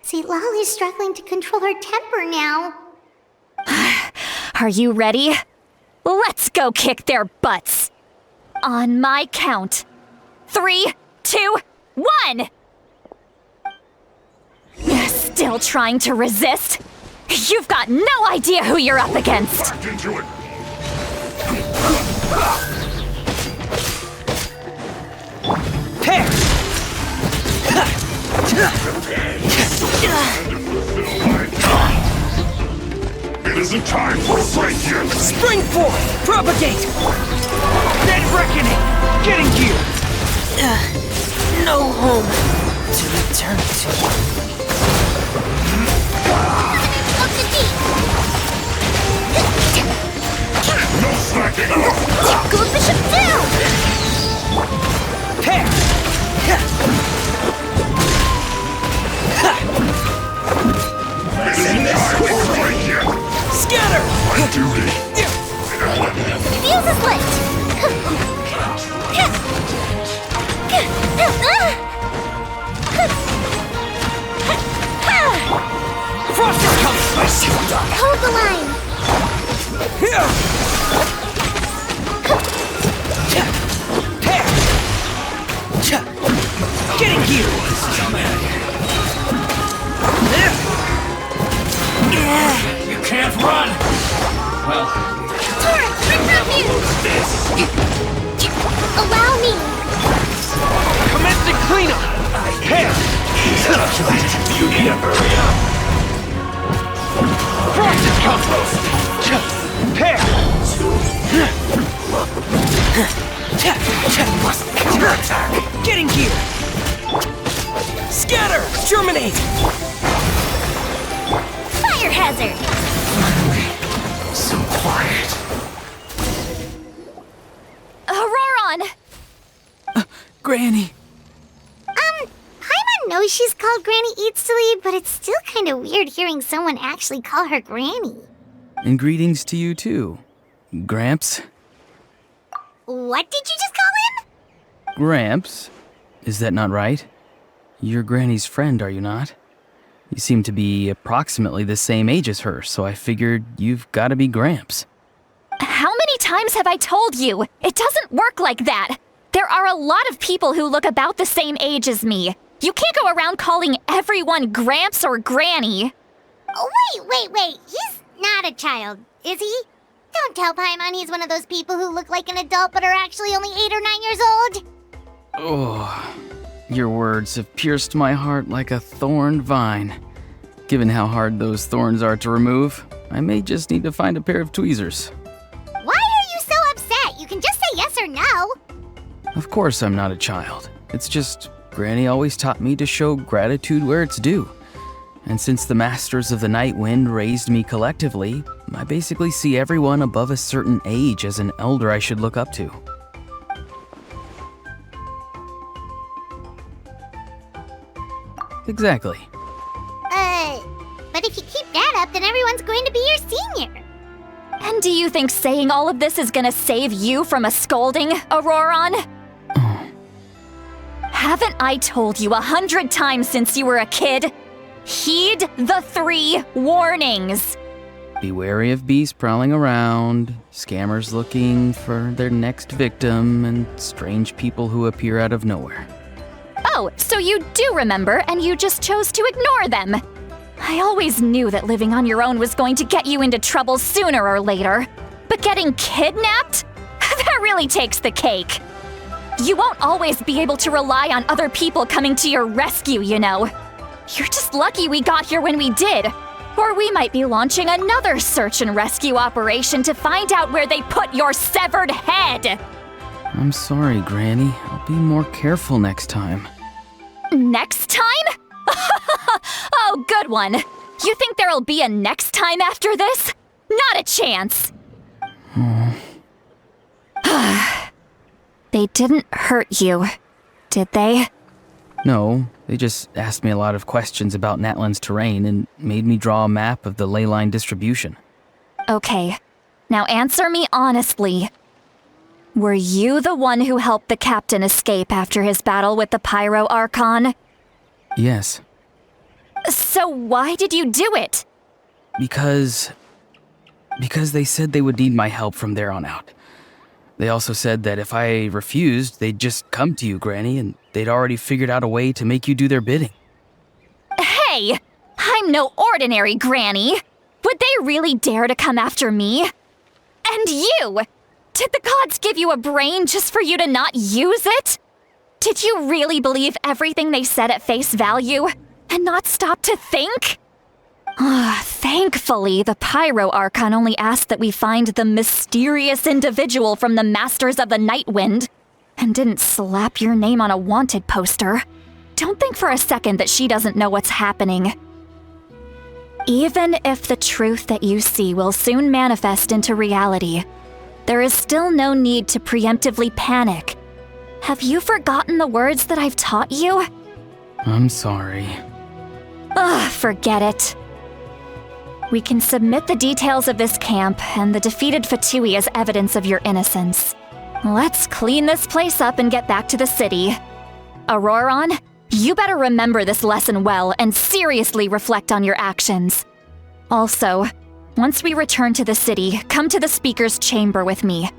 See, Lolly's struggling to control her temper now. Are you ready? Let's go kick their butts. On my count. 3, 2, 1! Still trying to resist? You've got no idea who you're up against. Back into it. It isn't time for a break yet! Spring forth! Propagate! Dead reckoning! Getting gear! No home to return to. Of the deep! No slacking! Gold Bishop down! Pair! It isn't time for a break yet! Scatter! My duty! Fuse is lit! Frost is coming! I see what done! Hold the line! Pair! Getting gear! You can't run! Well, Torrent, bring that fuse! Allow me! commencing cleanup! Pair! You need to hurry up! Frost is coming! Pair! Counterattack! Getting gear! Scatter! Germinate! Fire hazard! So quiet. Auroron! Granny! Paimon knows she's called Granny Eats to Lead, but it's still kind of weird hearing someone actually call her Granny. And greetings to you too, Gramps. What did you just call him? Gramps? Is that not right? You're Granny's friend, are you not? You seem to be approximately the same age as her, so I figured you've got to be Gramps. How many times have I told you? It doesn't work like that. There are a lot of people who look about the same age as me. You can't go around calling everyone Gramps or Granny. Oh, wait. He's not a child, is he? Don't tell Paimon he's one of those people who look like an adult but are actually only 8 or 9 years old. Oh, your words have pierced my heart like a thorn vine. Given how hard those thorns are to remove, I may just need to find a pair of tweezers. Why are you so upset? You can just say yes or no. Of course I'm not a child. It's just Granny always taught me to show gratitude where it's due. And since the Masters of the Night Wind raised me collectively, I basically see everyone above a certain age as an elder I should look up to. Exactly. But if you keep that up, then everyone's going to be your senior. And do you think saying all of this is gonna save you from a scolding, Auroron? Haven't I told you 100 times since you were a kid? Heed the 3 warnings. Be wary of beasts prowling around, scammers looking for their next victim, and strange people who appear out of nowhere. Oh, so you do remember and you just chose to ignore them. I always knew that living on your own was going to get you into trouble sooner or later. But getting kidnapped? That really takes the cake. You won't always be able to rely on other people coming to your rescue, you know. You're just lucky we got here when we did. Or we might be launching another search and rescue operation to find out where they put your severed head. I'm sorry, Granny. I'll be more careful next time. Next time? Oh, good one. You think there'll be a next time after this? Not a chance. They didn't hurt you, did they? No, they just asked me a lot of questions about Natlan's terrain and made me draw a map of the ley line distribution. Okay, now answer me honestly. Were you the one who helped the captain escape after his battle with the Pyro Archon? Yes. So why did you do it? Because they said they would need my help from there on out. They also said that if I refused, they'd just come to you, Granny, and they'd already figured out a way to make you do their bidding. Hey! I'm no ordinary Granny! Would they really dare to come after me? And you! Did the gods give you a brain just for you to not use it? Did you really believe everything they said at face value? And not stop to think? Thank Thankfully, the Pyro Archon only asked that we find the mysterious individual from the Masters of the Night Wind, and didn't slap your name on a wanted poster. Don't think for a second that she doesn't know what's happening. Even if the truth that you see will soon manifest into reality, there is still no need to preemptively panic. Have you forgotten the words that I've taught you? I'm sorry. Ugh, forget it. We can submit the details of this camp and the defeated Fatui as evidence of your innocence. Let's clean this place up and get back to the city. Auroron, you better remember this lesson well and seriously reflect on your actions. Also, once we return to the city, come to the speaker's chamber with me.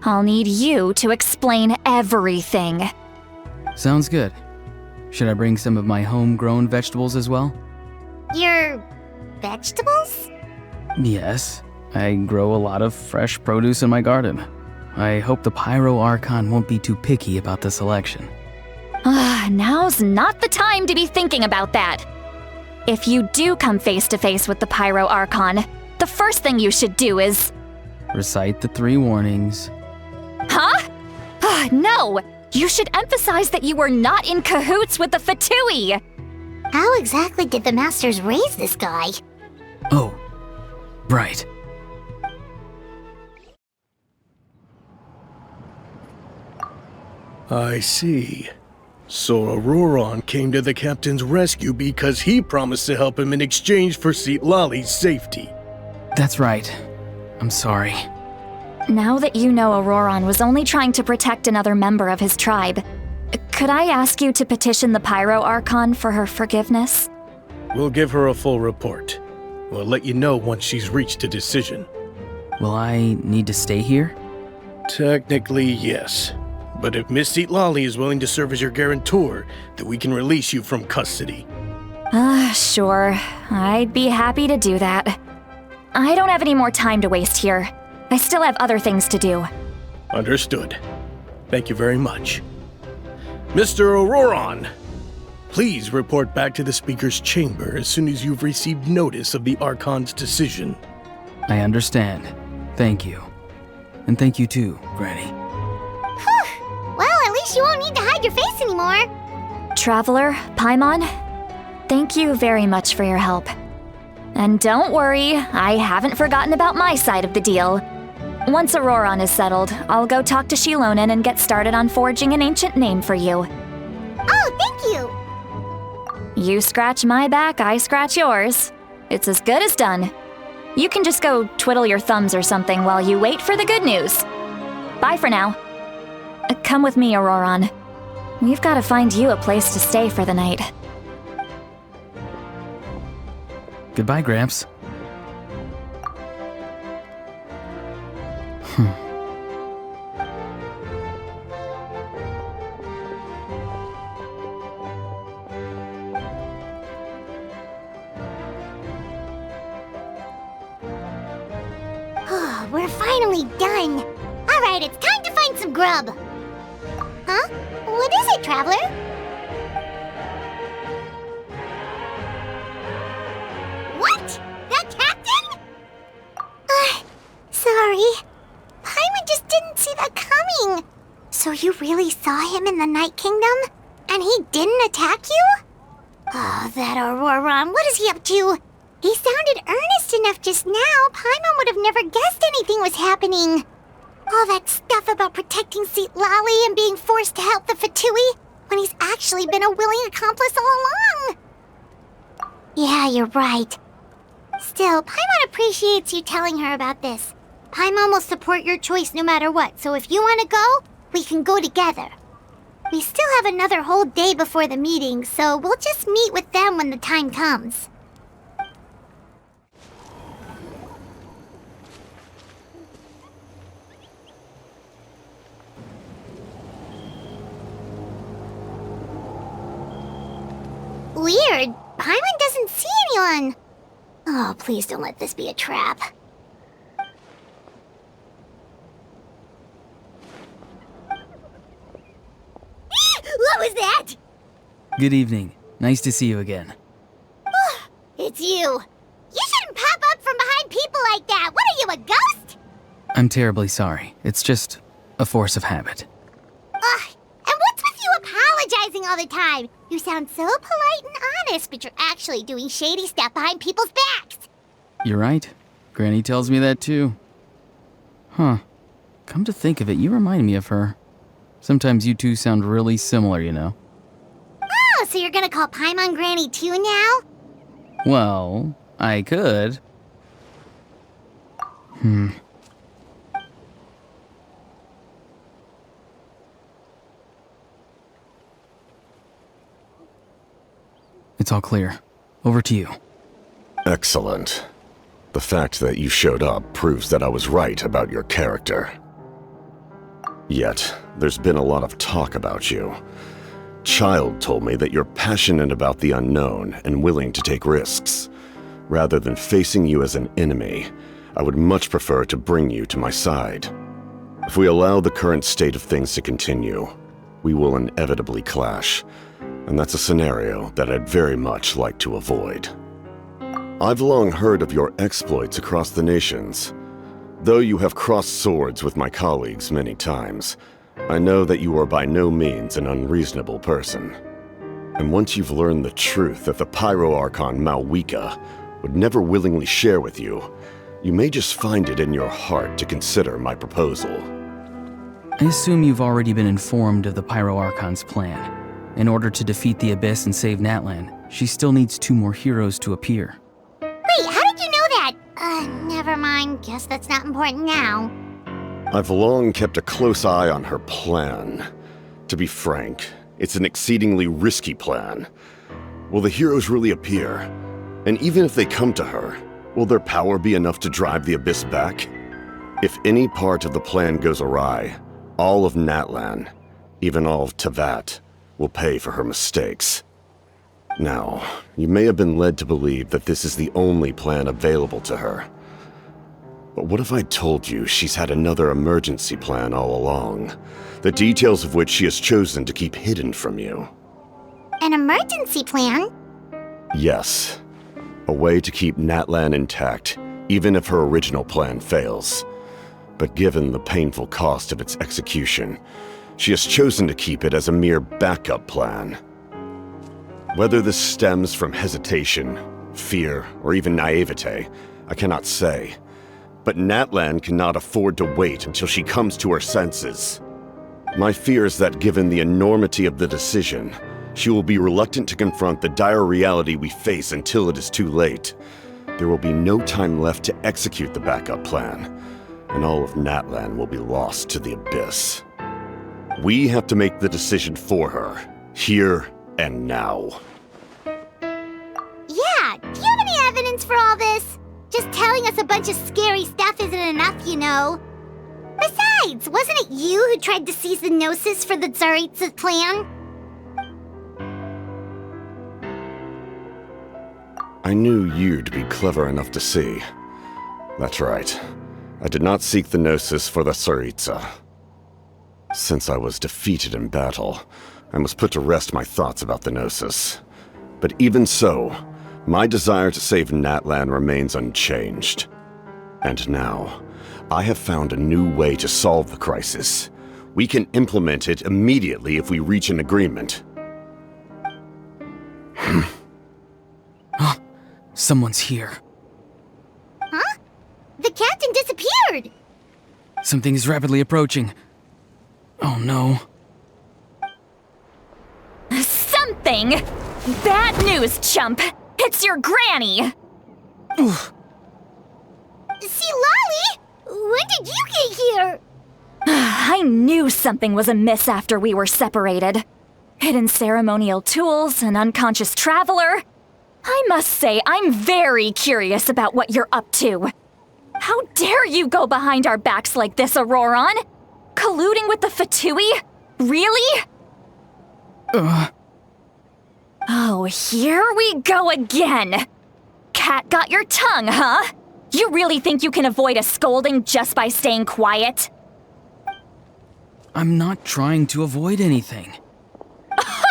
I'll need you to explain everything. Sounds good. Should I bring some of my homegrown vegetables as well? Your vegetables? Yes, I grow a lot of fresh produce in my garden. I hope the Pyro Archon won't be too picky about the selection. Now's not the time to be thinking about that. If you do come face to face with the Pyro Archon, the first thing you should do is... Recite the 3 warnings. Huh? No! You should emphasize that you were not in cahoots with the Fatui! How exactly did the Masters raise this guy? Oh, right. I see. So Auroron came to the captain's rescue because he promised to help him in exchange for Lali's safety. That's right. I'm sorry. Now that you know Auroron was only trying to protect another member of his tribe, could I ask you to petition the Pyro Archon for her forgiveness? We'll give her a full report. We'll let you know once she's reached a decision. Will I need to stay here? Technically, yes. But if Miss Lali is willing to serve as your guarantor, then we can release you from custody. Sure. I'd be happy to do that. I don't have any more time to waste here. I still have other things to do. Understood. Thank you very much. Mr. Auroron, please report back to the Speaker's chamber as soon as you've received notice of the Archon's decision. I understand. Thank you. And thank you too, Granny. Well, at least you won't need to hide your face anymore. Traveler, Paimon, thank you very much for your help. And don't worry, I haven't forgotten about my side of the deal. Once Auroron is settled, I'll go talk to Shilonen and get started on forging an ancient name for you. Oh, thank you! You scratch my back, I scratch yours. It's as good as done. You can just go twiddle your thumbs or something while you wait for the good news. Bye for now. Come with me, Auroron. We've got to find you a place to stay for the night. Goodbye, Gramps. We're finally done. Alright, it's time to find some grub. Huh? What is it, Traveler? What? That captain? Sorry. Paimon just didn't see that coming. So you really saw him in the Night Kingdom? And he didn't attack you? Oh, that Auroron, what is he up to? He sounded earnest enough just now. Paimon would have never guessed anything was happening. All that stuff about protecting Lali and being forced to help the Fatui when he's actually been a willing accomplice all along. Yeah, you're right. Still, Paimon appreciates you telling her about this. Paimon will support your choice no matter what, so if you want to go, we can go together. We still have another whole day before the meeting, so we'll just meet with them when the time comes. Weird. Paimon doesn't see anyone. Oh, please don't let this be a trap. What was that? Good evening. Nice to see you again. It's you. You should can pop up from behind people like that. What are you, a ghost? I'm terribly sorry. It's just a force of habit. Ugh, and what's with you apologizing all the time? You sound so polite and honest, but you're actually doing shady stuff behind people's backs. You're right. Granny tells me that too. Huh. Come to think of it, you remind me of her. Sometimes you two sound really similar, you know. Oh, so you're gonna call Paimon Granny too now? Well, I could. It's all clear. Over to you. Excellent. The fact that you showed up proves that I was right about your character. Yet, there's been a lot of talk about you. Child told me that you're passionate about the unknown and willing to take risks. Rather than facing you as an enemy, I would much prefer to bring you to my side. If we allow the current state of things to continue, we will inevitably clash, and that's a scenario that I'd very much like to avoid. I've long heard of your exploits across the nations. Though you have crossed swords with my colleagues many times, I know that you are by no means an unreasonable person. And once you've learned the truth that the Pyro Archon Malwika would never willingly share with you, you may just find it in your heart to consider my proposal. I assume you've already been informed of the Pyro Archon's plan. In order to defeat the Abyss and save Natlan, she still needs 2 more heroes to appear. Wait, how did you know that? Never mind. Guess that's not important now. I've long kept a close eye on her plan. To be frank, it's an exceedingly risky plan. Will the heroes really appear? And even if they come to her, will their power be enough to drive the Abyss back? If any part of the plan goes awry, all of Natlan, even all of Tevat, will pay for her mistakes. Now, you may have been led to believe that this is the only plan available to her. But what if I told you she's had another emergency plan all along, the details of which she has chosen to keep hidden from you? An emergency plan? Yes. A way to keep Natlan intact, even if her original plan fails. But given the painful cost of its execution, she has chosen to keep it as a mere backup plan. Whether this stems from hesitation, fear, or even naivete, I cannot say. But Natlan cannot afford to wait until she comes to her senses. My fear is that given the enormity of the decision, she will be reluctant to confront the dire reality we face until it is too late. There will be no time left to execute the backup plan, and all of Natlan will be lost to the Abyss. We have to make the decision for her, here and now. Yeah, do you have any evidence for all this? Just telling us a bunch of scary stuff isn't enough, you know. Besides, wasn't it you who tried to seize the Gnosis for the Tsaritsa's plan? I knew you'd be clever enough to see. That's right. I did not seek the Gnosis for the Tsaritsa. Since I was defeated in battle, I must put to rest my thoughts about the Gnosis. But even so, my desire to save Natlan remains unchanged. And now, I have found a new way to solve the crisis. We can implement it immediately if we reach an agreement. Someone's here. Huh? The captain disappeared! Something is rapidly approaching. Oh no. Something? Bad news, chump! It's your granny! See, Lolly? When did you get here? I knew something was amiss after we were separated. Hidden ceremonial tools, an unconscious traveler. I must say, I'm very curious about what you're up to. How dare you go behind our backs like this, Auroron? Colluding with the Fatui? Really? Oh, here we go again. Cat got your tongue, huh? You really think you can avoid a scolding just by staying quiet? I'm not trying to avoid anything.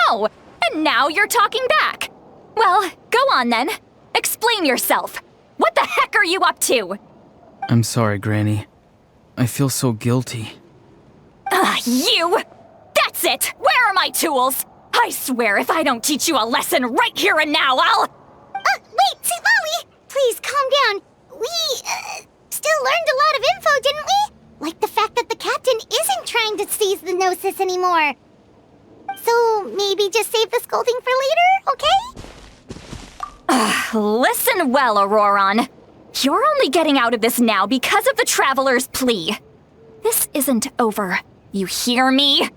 Oh, and now you're talking back. Well, go on then. Explain yourself. What the are you up to? I'm sorry, Granny. I feel so guilty. You! That's it! Where are my tools? I swear if I don't teach you a lesson right here and now, I'll... Wait, see, Molly! Please, calm down. We, still learned a lot of info, didn't we? Like the fact that the captain isn't trying to seize the Gnosis anymore. So, maybe just save the scolding for later, okay? Listen well, Auroron. You're only getting out of this now because of the Traveler's plea. This isn't over. You hear me?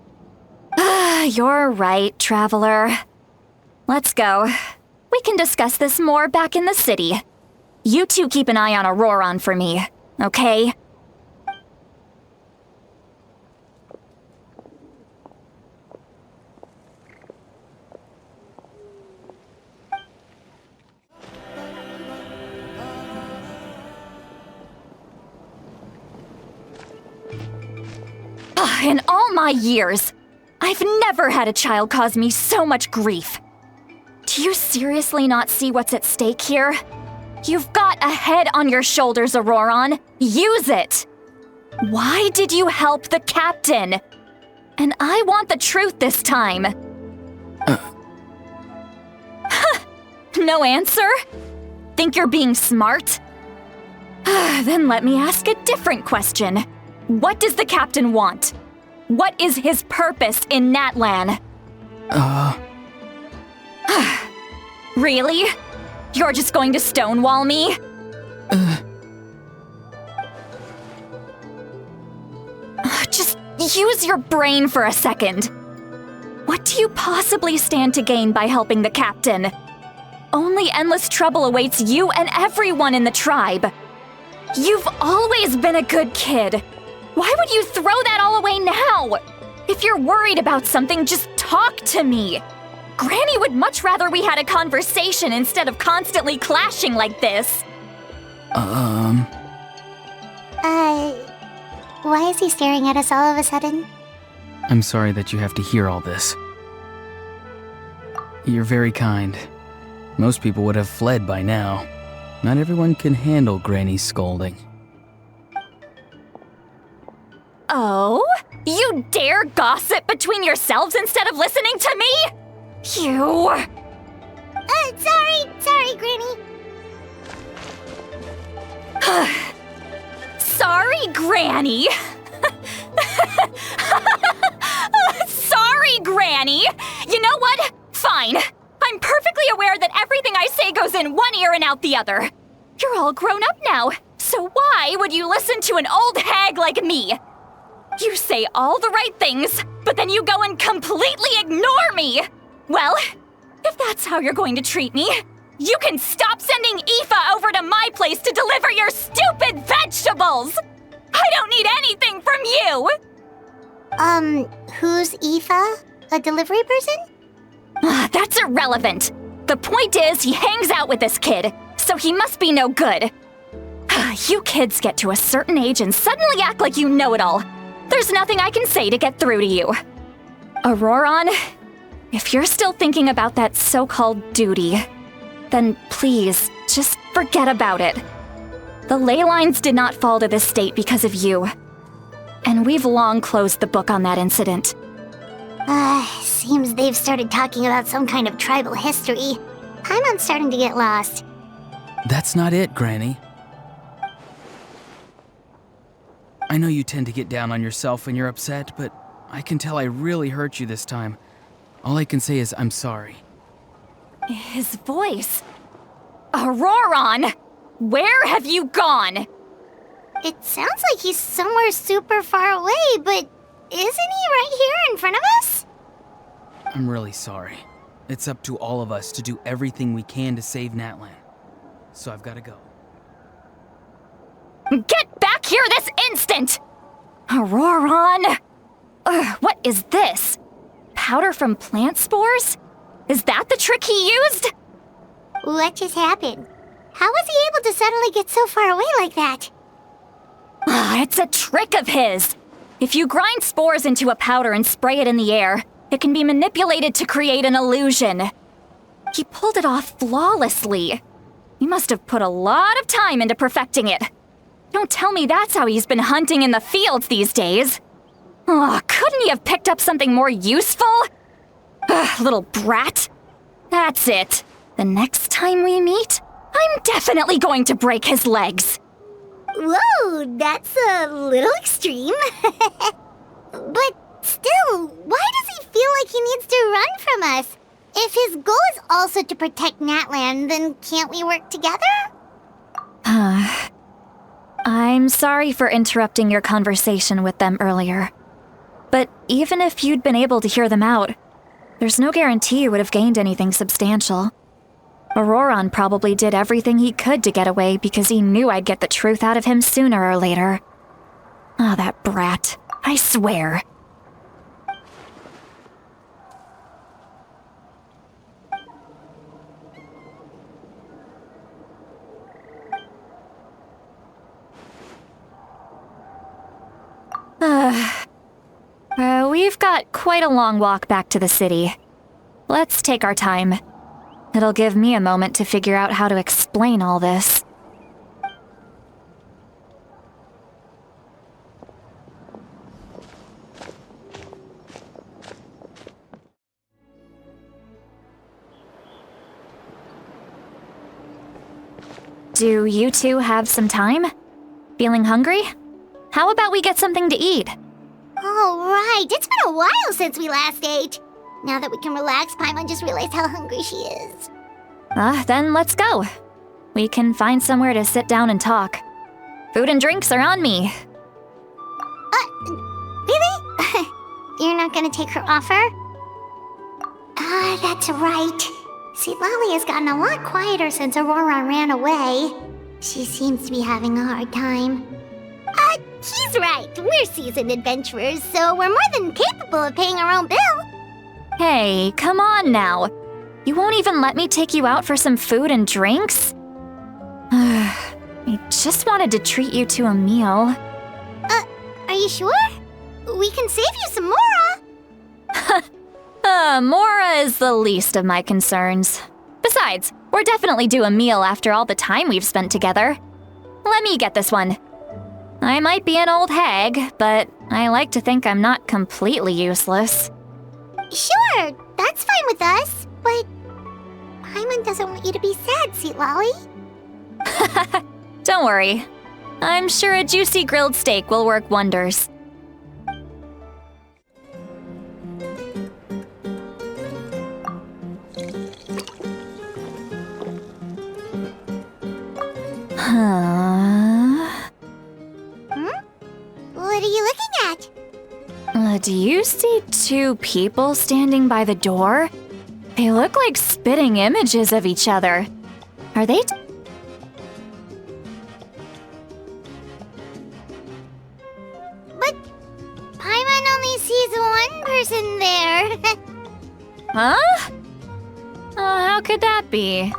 You're right, Traveler. Let's go. We can discuss this more back in the city. You two keep an eye on Auroron for me, okay? In all my years, I've never had a child cause me so much grief. Do you seriously not see what's at stake here? You've got a head on your shoulders, Auroron. Use it! Why did you help the captain? And I want the truth this time. No answer? Think you're being smart? Then let me ask a different question. What does the captain want? What is his purpose in Natlan? Really? You're just going to stonewall me? Just use your brain for a second. What do you possibly stand to gain by helping the captain? Only endless trouble awaits you and everyone in the tribe. You've always been a good kid. Why would you throw that all away now? If you're worried about something, just talk to me. Granny would much rather we had a conversation instead of constantly clashing like this. Why is he staring at us all of a sudden? I'm sorry that you have to hear all this. You're very kind. Most people would have fled by now. Not everyone can handle Granny's scolding. Oh? You dare gossip between yourselves instead of listening to me? You... Sorry, Granny. Sorry, Granny. Sorry, Granny. You know what? Fine. I'm perfectly aware that everything I say goes in one ear and out the other. You're all grown up now, so why would you listen to an old hag like me? You say all the right things, but then you go and completely ignore me! Well, if that's how you're going to treat me, you can stop sending Aoife over to my place to deliver your stupid vegetables! I don't need anything from you! Who's Aoife? A delivery person? That's irrelevant. The point is, he hangs out with this kid, so he must be no good. You kids get to a certain age and suddenly act like you know it all. There's nothing I can say to get through to you. Auroron, if you're still thinking about that so-called duty, then please, just forget about it. The ley lines did not fall to this state because of you. And we've long closed the book on that incident. Seems they've started talking about some kind of tribal history. I'm starting to get lost. That's not it, Granny. I know you tend to get down on yourself when you're upset, but I can tell I really hurt you this time. All I can say is I'm sorry. His voice. Auroron! Where have you gone? It sounds like he's somewhere super far away, but isn't he right here in front of us? I'm really sorry. It's up to all of us to do everything we can to save Natlan. So I've got to go. Get back here this instant! Auroron! What is this? Powder from plant spores? Is that the trick he used? What just happened? How was he able to suddenly get so far away like that? It's a trick of his. If you grind spores into a powder and spray it in the air, it can be manipulated to create an illusion. He pulled it off flawlessly. He must have put a lot of time into perfecting it. Don't tell me that's how he's been hunting in the fields these days. Oh, couldn't he have picked up something more useful? Ugh, little brat. That's it. The next time we meet, I'm definitely going to break his legs. Whoa, that's a little extreme. But still, why does he feel like he needs to run from us? If his goal is also to protect Natlan, then can't we work together? I'm sorry for interrupting your conversation with them earlier. But even if you'd been able to hear them out, there's no guarantee you would have gained anything substantial. Auroron probably did everything he could to get away because he knew I'd get the truth out of him sooner or later. Ah, that brat. I swear. We've got quite a long walk back to the city. Let's take our time. It'll give me a moment to figure out how to explain all this. Do you two have some time? Feeling hungry? How about we get something to eat? Oh, right. It's been a while since we last ate. Now that we can relax, Paimon just realized how hungry she is. Then let's go. We can find somewhere to sit down and talk. Food and drinks are on me. Really? You're not gonna take her offer? That's right. See, Lolly has gotten a lot quieter since Aurora ran away. She seems to be having a hard time. He's right. We're seasoned adventurers, so we're more than capable of paying our own bill. Hey, come on now. You won't even let me take you out for some food and drinks? I just wanted to treat you to a meal. Are you sure? We can save you some Mora. Mora is the least of my concerns. Besides, we're definitely due a meal after all the time we've spent together. Let me get this one. I might be an old hag, but I like to think I'm not completely useless. Sure, that's fine with us, but Paimon doesn't want you to be sad, Sweet Lolly. Don't worry. I'm sure a juicy grilled steak will work wonders. What are you looking at? Do you see two people standing by the door? They look like spitting images of each other. Are they? But Paimon only sees one person there. Huh? How could that be?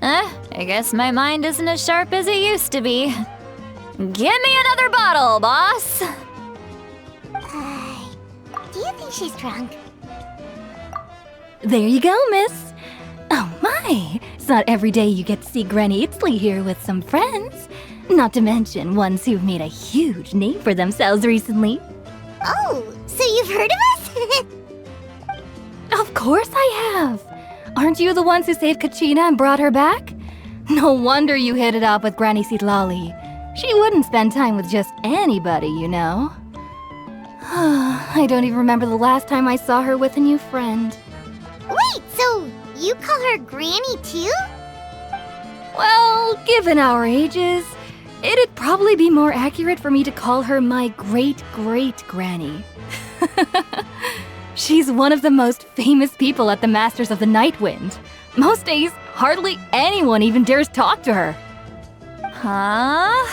I guess my mind isn't as sharp as it used to be. Give me another bottle, boss! Do you think she's drunk? There you go, miss. Oh my, it's not every day you get to see Granny Itzley here with some friends. Not to mention ones who've made a huge name for themselves recently. Oh, so you've heard of us? Of course I have. Aren't you the ones who saved Kachina and brought her back? No wonder you hit it off with Granny Seedlolly. She wouldn't spend time with just anybody, you know. I don't even remember the last time I saw her with a new friend. Wait, so you call her Granny too? Well, given our ages, it'd probably be more accurate for me to call her my great-great-granny. She's one of the most famous people at the Masters of the Nightwind. Most days, hardly anyone even dares talk to her. Huh?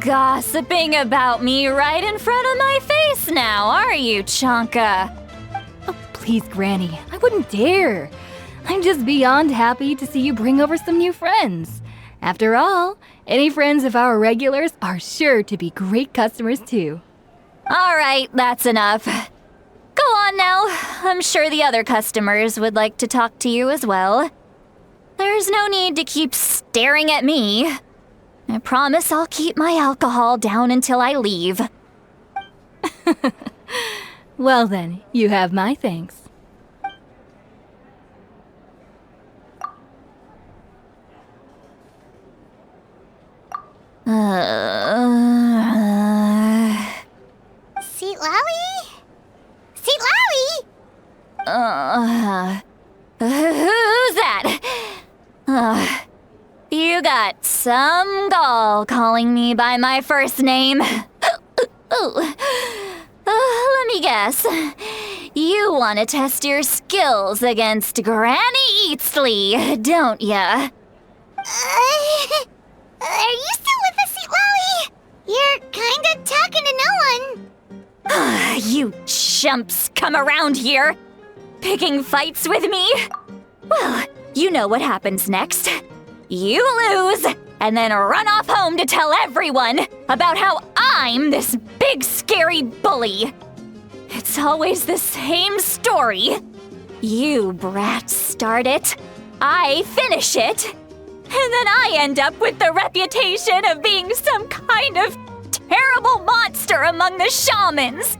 Gossiping about me right in front of my face now, are you, Chonka? Oh, please, Granny, I wouldn't dare. I'm just beyond happy to see you bring over some new friends. After all, any friends of our regulars are sure to be great customers too. All right, that's enough. Go on now. I'm sure the other customers would like to talk to you as well. There's no need to keep staring at me. I promise I'll keep my alcohol down until I leave. Well then, you have my thanks. Seat Lally? Seat Lally! Who's that? You got some gall calling me by my first name. Let me guess. You want to test your skills against Granny Eatsley, don't ya? Are you still with us, Seat Lally? You're kinda talking to no one. You chumps come around here, picking fights with me? Well, you know what happens next. You lose, and then run off home to tell everyone about how I'm this big scary bully. It's always the same story. You brats start it, I finish it, and then I end up with the reputation of being some kind of terrible monster among the shamans.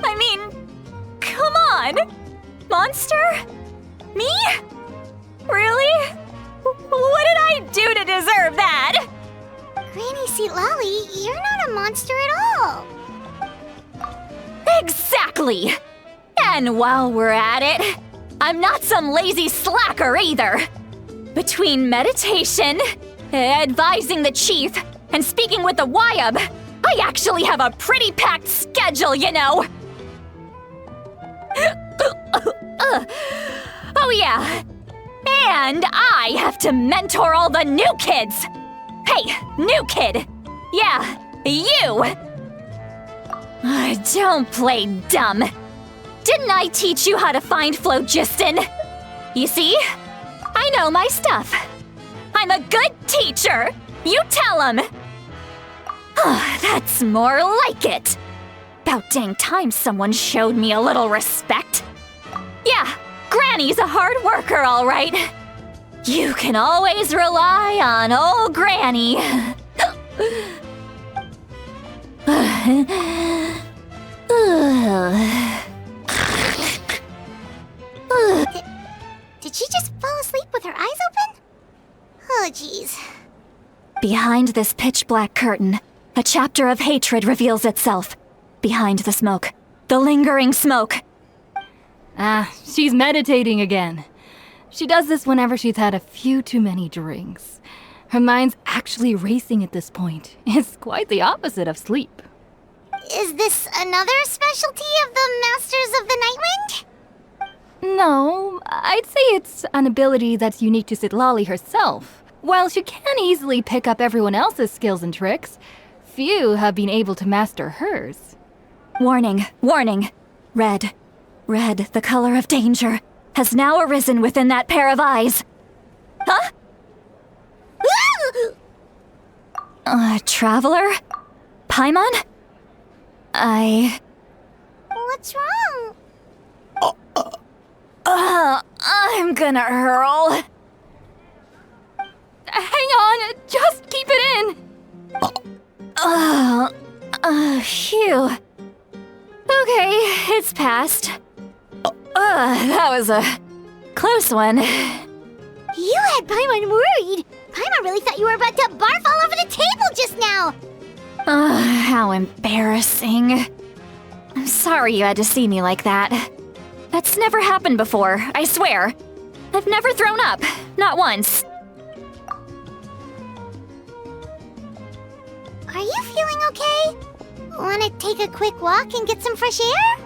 I mean, come on. Monster? Me? Really? What did I do to deserve that? Granny Seat Lally, you're not a monster at all. Exactly! And while we're at it, I'm not some lazy slacker either. Between meditation, advising the chief, and speaking with the Wyab, I actually have a pretty packed schedule, you know! Oh yeah, and I have to mentor all the new kids! Hey, new kid! Yeah, you! Don't play dumb. Didn't I teach you how to find phlogiston? You see? I know my stuff. I'm a good teacher. You tell him. That's more like it. About dang time someone showed me a little respect. Yeah, Granny's a hard worker, all right. You can always rely on old Granny. Did she just fall asleep with her eyes open? Oh, jeez. Behind this pitch-black curtain, a chapter of hatred reveals itself. Behind the smoke, the lingering smoke. She's meditating again. She does this whenever she's had a few too many drinks. Her mind's actually racing at this point. It's quite the opposite of sleep. Is this another specialty of the Masters of the Nightwind? No, I'd say it's an ability that's unique to Citlali herself. While she can easily pick up everyone else's skills and tricks, few have been able to master hers. Warning, warning. Red, the color of danger, has now arisen within that pair of eyes. Huh? Traveler? Paimon? What's wrong? I'm gonna hurl. Hang on, just keep it in! Phew. Okay, it's passed. That was a close one. You had Paimon worried. Paimon really thought you were about to barf all over the table just now. How embarrassing. I'm sorry you had to see me like that. That's never happened before, I swear. I've never thrown up, not once. Are you feeling okay? Wanna take a quick walk and get some fresh air?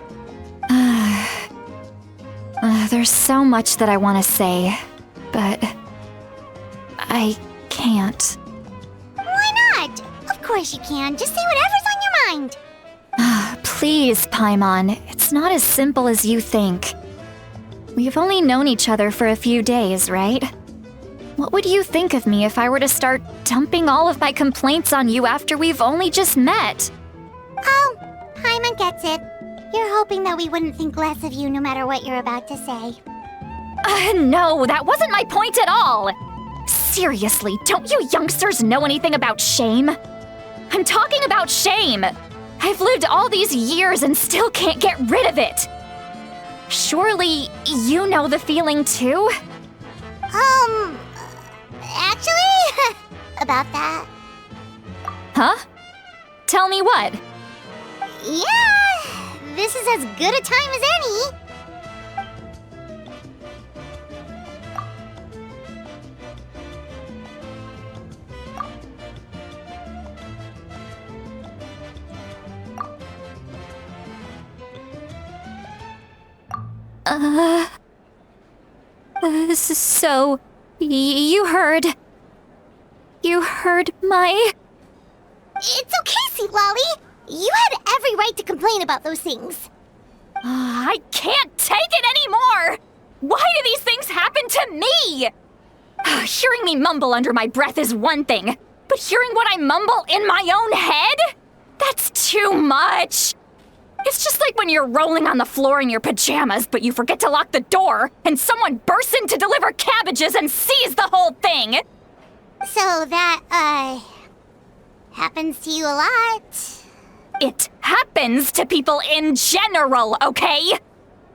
There's so much that I want to say, but I can't. Why not? Of course you can. Just say whatever's on your mind. Please, Paimon, it's not as simple as you think. We've only known each other for a few days, right? What would you think of me if I were to start dumping all of my complaints on you after we've only just met? Oh, Paimon gets it. You're hoping that we wouldn't think less of you no matter what you're about to say. No, that wasn't my point at all! Seriously, don't you youngsters know anything about shame? I'm talking about shame! I've lived all these years and still can't get rid of it! Surely, you know the feeling too? Actually, about that. Huh? Tell me what? Yeah, this is as good a time as any. So, you heard my... It's okay, Sea Lolly. You had every right to complain about those things. I can't take it anymore! Why do these things happen to me? Hearing me mumble under my breath is one thing, but hearing what I mumble in my own head? That's too much! It's just like when you're rolling on the floor in your pajamas, but you forget to lock the door, and someone bursts in to deliver cabbages and sees the whole thing! So that, happens to you a lot. It happens to people in general, okay?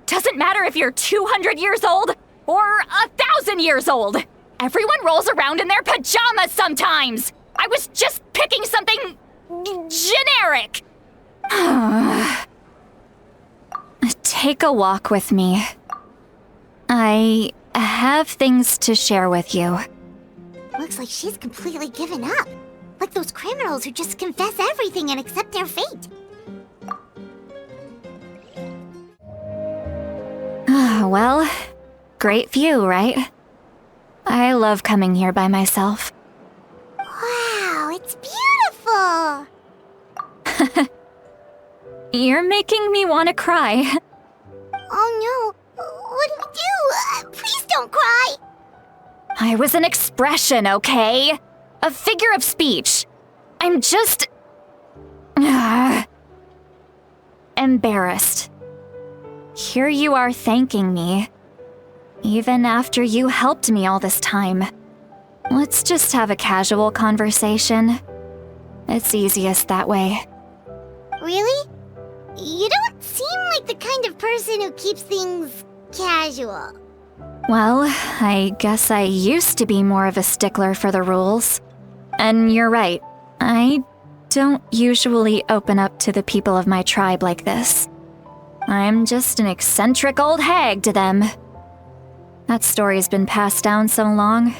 Doesn't matter if you're 200 years old or 1,000 years old. Everyone rolls around in their pajamas sometimes. I was just picking something generic. Take a walk with me. I have things to share with you. Looks like she's completely given up. Like those criminals who just confess everything and accept their fate. Well, great view, right? I love coming here by myself. Wow, it's beautiful! You're making me want to cry. Oh no, what do we do? Please don't cry! I was an expression, okay? A figure of speech. I'm just... embarrassed. Here you are thanking me. Even after you helped me all this time. Let's just have a casual conversation. It's easiest that way. Really? You don't seem like the kind of person who keeps things casual. Well, I guess I used to be more of a stickler for the rules. And you're right, I don't usually open up to the people of my tribe like this. I'm just an eccentric old hag to them. That story's been passed down so long,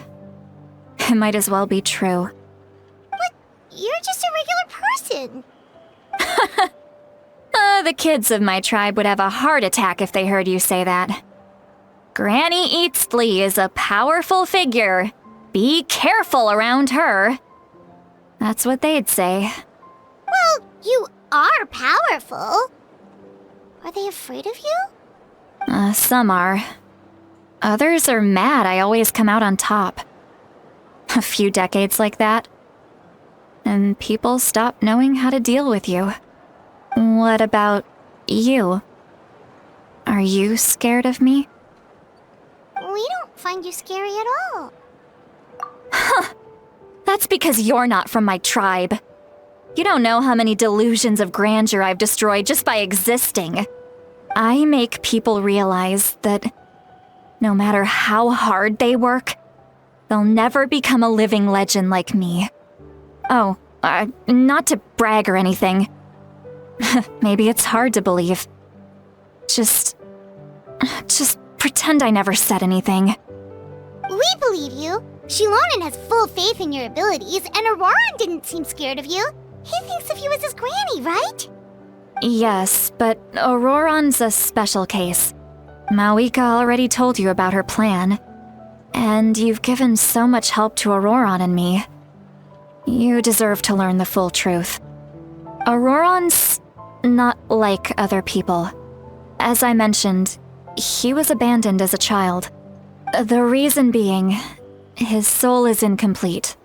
it might as well be true. But you're just a regular person. The kids of my tribe would have a heart attack if they heard you say that. Granny Eatsley is a powerful figure. Be careful around her. That's what they'd say. Well, you are powerful. Are they afraid of you? Some are. Others are mad I always come out on top. A few decades like that, and people stop knowing how to deal with you. What about you? Are you scared of me? We don't find you scary at all. Huh. That's because you're not from my tribe. You don't know how many delusions of grandeur I've destroyed just by existing. I make people realize that no matter how hard they work, they'll never become a living legend like me. Oh, not to brag or anything. Maybe it's hard to believe. Just pretend I never said anything. We believe you. Shilonen has full faith in your abilities, and Auroran didn't seem scared of you. He thinks of you as his granny, right? Yes, but Auroran's a special case. Mawika already told you about her plan. And you've given so much help to Auroran and me. You deserve to learn the full truth. Auroran's not like other people. As I mentioned, he was abandoned as a child. The reason being, his soul is incomplete.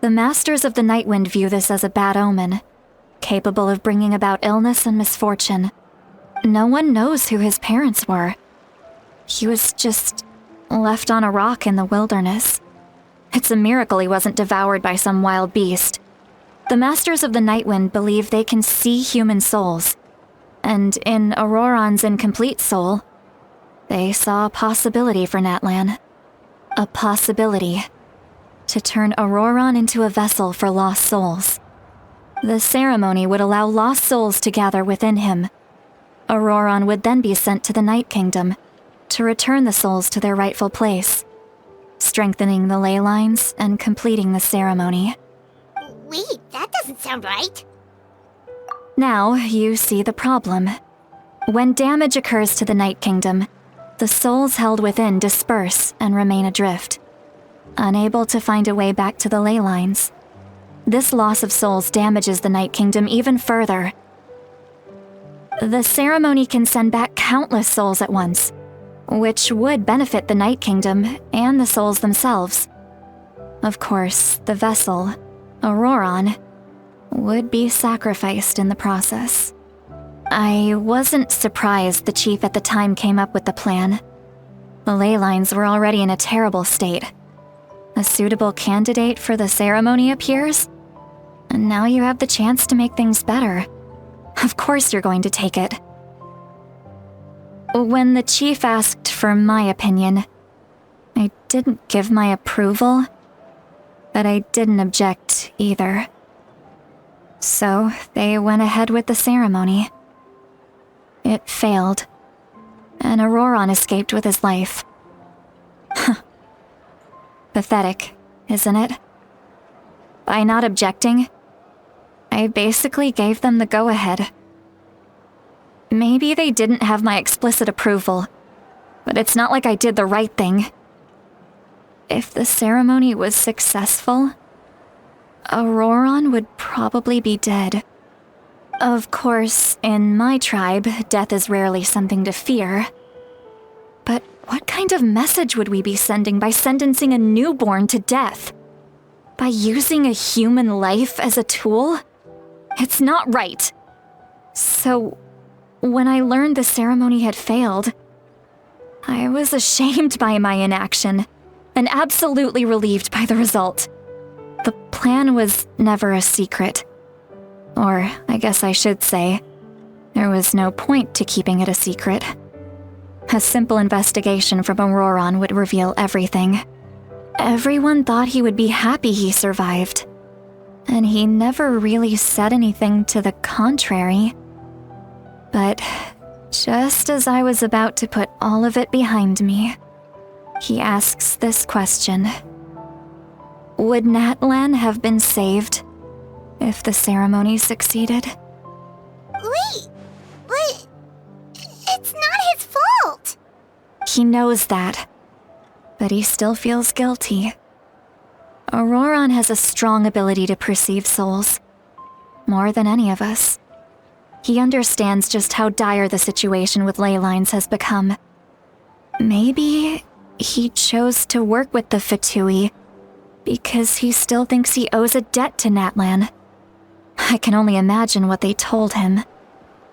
The Masters of the Nightwind view this as a bad omen, capable of bringing about illness and misfortune. No one knows who his parents were. He was just left on a rock in the wilderness. It's a miracle he wasn't devoured by some wild beast. The Masters of the Nightwind believe they can see human souls, and in Auroron's incomplete soul, they saw a possibility for Natlan. A possibility to turn Auroron into a vessel for lost souls. The ceremony would allow lost souls to gather within him. Auroron would then be sent to the Night Kingdom to return the souls to their rightful place, strengthening the ley lines and completing the ceremony. Wait, that doesn't sound right. Now you see the problem. When damage occurs to the Night Kingdom, the souls held within disperse and remain adrift, unable to find a way back to the ley lines. This loss of souls damages the Night Kingdom even further. The ceremony can send back countless souls at once, which would benefit the Night Kingdom and the souls themselves. Of course, the vessel, Auroron, would be sacrificed in the process. I wasn't surprised the chief at the time came up with the plan. The ley lines were already in a terrible state. A suitable candidate for the ceremony appears, and now you have the chance to make things better. Of course you're going to take it. When the chief asked for my opinion, I didn't give my approval, but I didn't object either. So they went ahead with the ceremony. It failed, and Auroron escaped with his life. Pathetic, isn't it? By not objecting, I basically gave them the go-ahead. Maybe they didn't have my explicit approval, but it's not like I did the right thing. If the ceremony was successful, Auroron would probably be dead. Of course, in my tribe, death is rarely something to fear. But what kind of message would we be sending by sentencing a newborn to death? By using a human life as a tool? It's not right. So, when I learned the ceremony had failed, I was ashamed by my inaction, and absolutely relieved by the result. The plan was never a secret. Or, I guess I should say, there was no point to keeping it a secret. A simple investigation from Auroron would reveal everything. Everyone thought he would be happy he survived, and he never really said anything to the contrary. But just as I was about to put all of it behind me, he asks this question. Would Natlan have been saved if the ceremony succeeded? Wait, but it's not his fault. He knows that, but he still feels guilty. Auroron has a strong ability to perceive souls, more than any of us. He understands just how dire the situation with ley lines has become. Maybe he chose to work with the Fatui because he still thinks he owes a debt to Natlan. I can only imagine what they told him.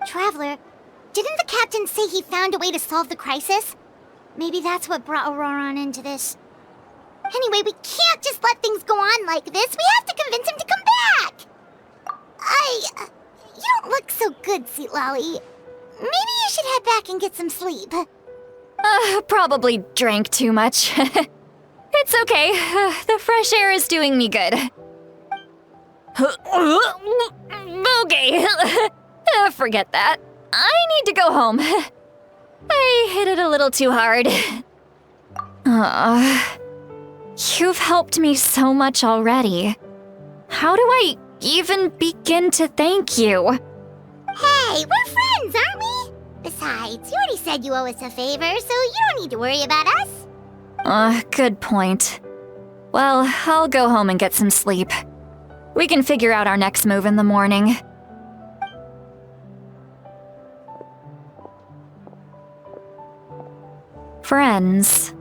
Traveler, didn't the captain say he found a way to solve the crisis? Maybe that's what brought Auroron into this. Anyway, we can't just let things go on like this. We have to convince him to come back! You don't look so good, Sweet Lolly. Maybe you should head back and get some sleep. Probably drank too much. It's okay. The fresh air is doing me good. Okay. Forget that. I need to go home. I hit it a little too hard. You've helped me so much already. How do I even begin to thank you? Hey, we're friends, aren't we? Besides, you already said you owe us a favor, so you don't need to worry about us. Good point. Well, I'll go home and get some sleep. We can figure out our next move in the morning. Friends.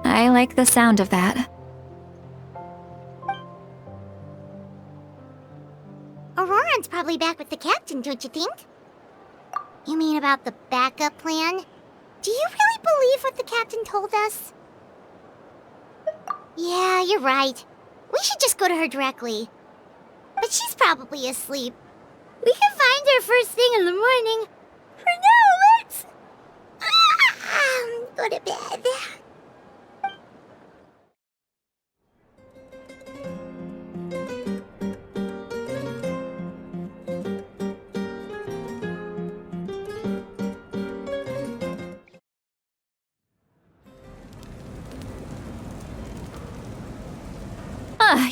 I like the sound of that. Auroron's probably back with the captain, don't you think? You mean about the backup plan? Do you really believe what the captain told us? Yeah, you're right. We should just go to her directly. But she's probably asleep. We can find her first thing in the morning. For now, let's... go to bed.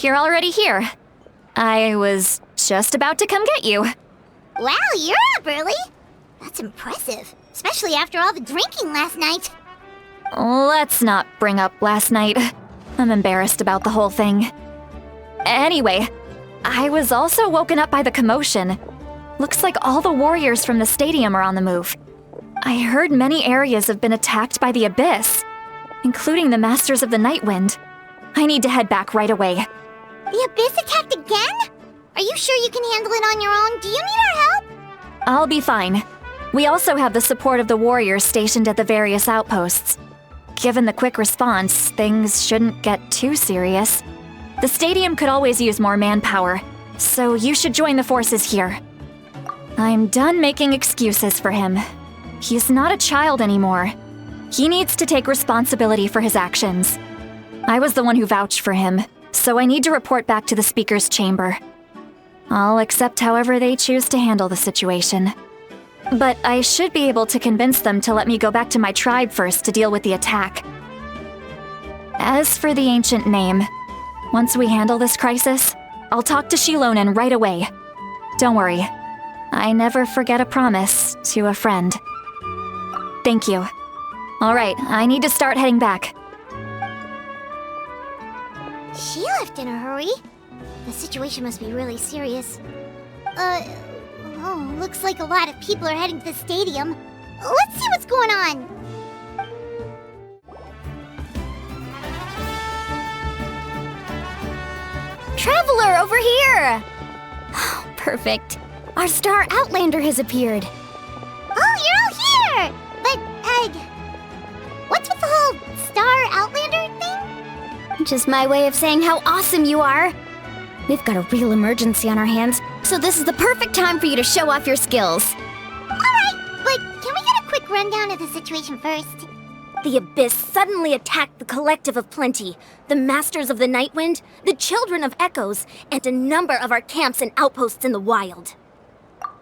You're already here. I was just about to come get you. Wow, you're up early. That's impressive, especially after all the drinking last night. Let's not bring up last night. I'm embarrassed about the whole thing. Anyway, I was also woken up by the commotion. Looks like all the warriors from the stadium are on the move. I heard many areas have been attacked by the Abyss, including the Masters of the Nightwind. I need to head back right away. The Abyss attacked again? Are you sure you can handle it on your own? Do you need our help? I'll be fine. We also have the support of the warriors stationed at the various outposts. Given the quick response, things shouldn't get too serious. The stadium could always use more manpower, so you should join the forces here. I'm done making excuses for him. He's not a child anymore. He needs to take responsibility for his actions. I was the one who vouched for him, so I need to report back to the Speaker's chamber. I'll accept however they choose to handle the situation. But I should be able to convince them to let me go back to my tribe first to deal with the attack. As for the ancient name, once we handle this crisis, I'll talk to Shilonen right away. Don't worry, I never forget a promise to a friend. Thank you. Alright, I need to start heading back. She left in a hurry. The situation must be really serious. Looks like a lot of people are heading to the stadium. Let's see what's going on. Traveler, over here! Perfect. Our star Outlander has appeared. Oh, you're all here! But, what's with the whole star Outlander thing? Just my way of saying how awesome you are. We've got a real emergency on our hands, so this is the perfect time for you to show off your skills. Alright, but can we get a quick rundown of the situation first? The Abyss suddenly attacked the Collective of Plenty, the Masters of the Nightwind, the Children of Echoes, and a number of our camps and outposts in the wild.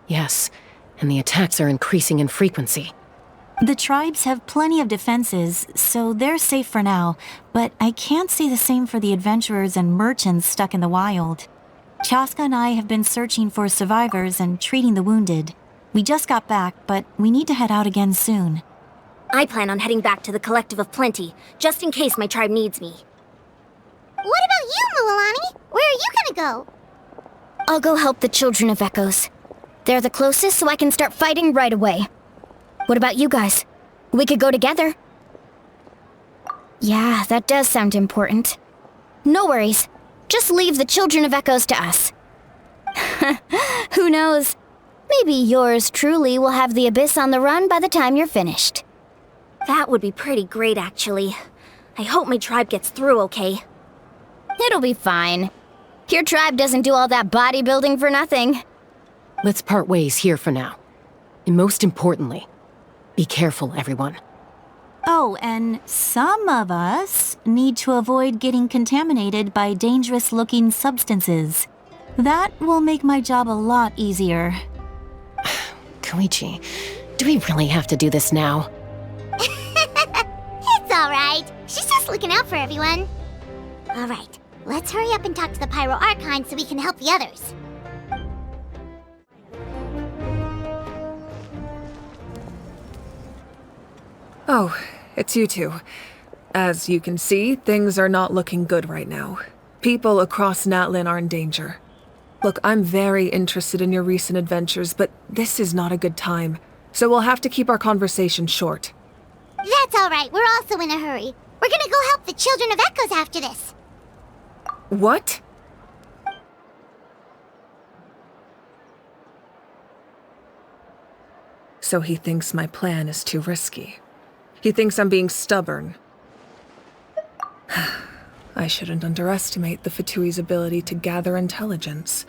Yes, and the attacks are increasing in frequency. The tribes have plenty of defenses, so they're safe for now, but I can't say the same for the adventurers and merchants stuck in the wild. Chaska and I have been searching for survivors and treating the wounded. We just got back, but we need to head out again soon. I plan on heading back to the Collective of Plenty, just in case my tribe needs me. What about you, Mualani? Where are you gonna go? I'll go help the Children of Echoes. They're the closest, so I can start fighting right away. What about you guys? We could go together. Yeah, that does sound important. No worries. Just leave the Children of Echoes to us. Who knows? Maybe yours truly will have the Abyss on the run by the time you're finished. That would be pretty great, actually. I hope my tribe gets through okay. It'll be fine. Your tribe doesn't do all that bodybuilding for nothing. Let's part ways here for now. And most importantly, be careful, everyone. Oh, and some of us need to avoid getting contaminated by dangerous-looking substances. That will make my job a lot easier. Koichi, do we really have to do this now? It's alright. She's just looking out for everyone. Alright, let's hurry up and talk to the Pyro Archon so we can help the others. Oh, it's you two. As you can see, things are not looking good right now. People across Natlin are in danger. Look, I'm very interested in your recent adventures, but this is not a good time, so we'll have to keep our conversation short. That's alright, we're also in a hurry. We're gonna go help the Children of Echoes after this. What? So he thinks my plan is too risky. He thinks I'm being stubborn. I shouldn't underestimate the Fatui's ability to gather intelligence.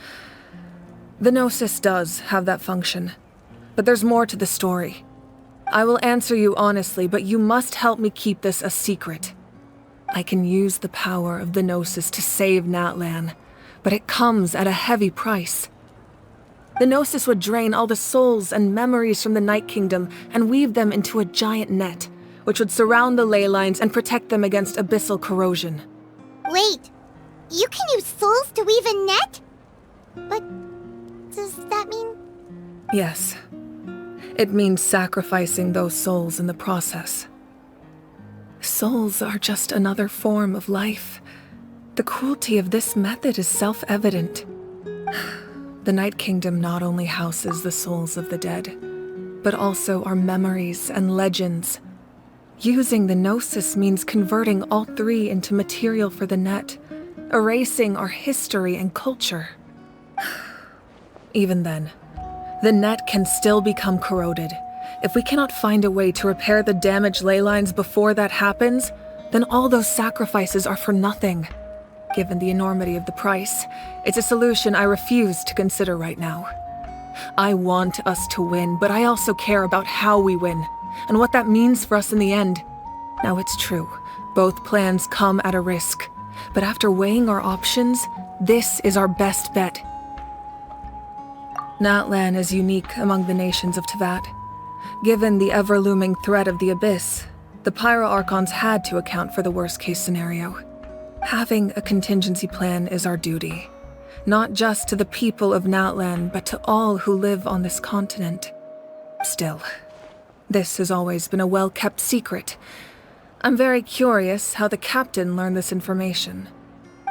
The Gnosis does have that function, but there's more to the story. I will answer you honestly, but you must help me keep this a secret. I can use the power of the Gnosis to save Natlan, but it comes at a heavy price. The Gnosis would drain all the souls and memories from the Night Kingdom and weave them into a giant net, which would surround the ley lines and protect them against abyssal corrosion. Wait, you can use souls to weave a net? But does that mean... Yes. It means sacrificing those souls in the process. Souls are just another form of life. The cruelty of this method is self-evident. The Night Kingdom not only houses the souls of the dead, but also our memories and legends. Using the Gnosis means converting all three into material for the net, erasing our history and culture. Even then, the net can still become corroded. If we cannot find a way to repair the damaged ley lines before that happens, then all those sacrifices are for nothing. Given the enormity of the price, it's a solution I refuse to consider right now. I want us to win, but I also care about how we win, and what that means for us in the end. Now it's true, both plans come at a risk, but after weighing our options, this is our best bet. Natlan is unique among the nations of Teyvat. Given the ever-looming threat of the Abyss, the Pyro Archons had to account for the worst-case scenario. Having a contingency plan is our duty, not just to the people of Natlan, but to all who live on this continent. Still, this has always been a well-kept secret. I'm very curious how the captain learned this information.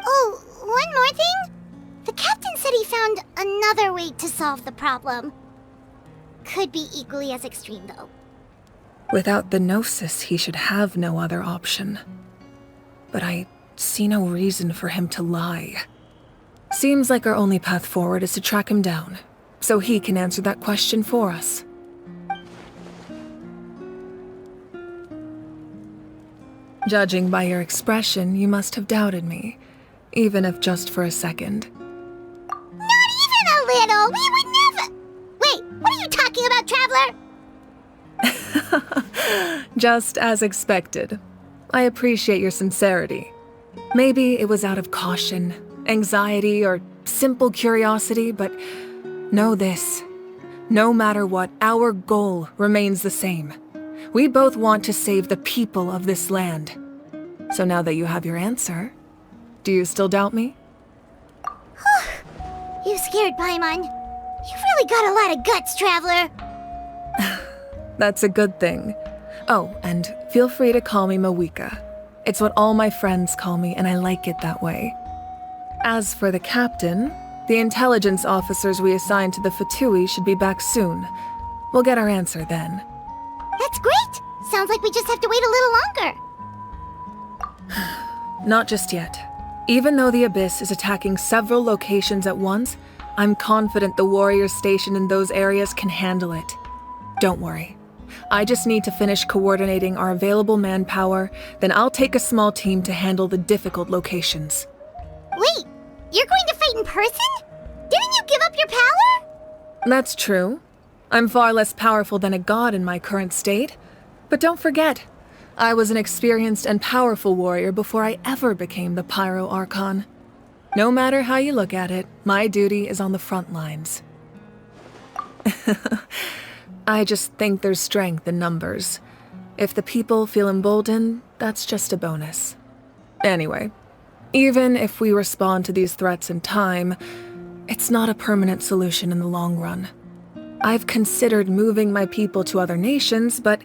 Oh, one more thing? The captain said he found another way to solve the problem. Could be equally as extreme, though. Without the Gnosis, he should have no other option. But I see no reason for him to lie. Seems like our only path forward is to track him down, so he can answer that question for us. Judging by your expression, you must have doubted me, even if just for a second. Not even a little! We would never... Wait, what are you talking about, Traveler? Just as expected. I appreciate your sincerity. Maybe it was out of caution, anxiety, or simple curiosity, but know this. No matter what, our goal remains the same. We both want to save the people of this land. So now that you have your answer, do you still doubt me? You scared, Paimon. You've really got a lot of guts, Traveler. That's a good thing. Oh, and feel free to call me Mawika. It's what all my friends call me, and I like it that way. As for the captain, the intelligence officers we assigned to the Fatui should be back soon. We'll get our answer then. That's great! Sounds like we just have to wait a little longer. Not just yet. Even though the Abyss is attacking several locations at once, I'm confident the warriors stationed in those areas can handle it. Don't worry. I just need to finish coordinating our available manpower, then I'll take a small team to handle the difficult locations. Wait, you're going to fight in person? Didn't you give up your power? That's true. I'm far less powerful than a god in my current state. But don't forget, I was an experienced and powerful warrior before I ever became the Pyro Archon. No matter how you look at it, my duty is on the front lines. I just think there's strength in numbers. If the people feel emboldened, that's just a bonus. Anyway, even if we respond to these threats in time, it's not a permanent solution in the long run. I've considered moving my people to other nations, but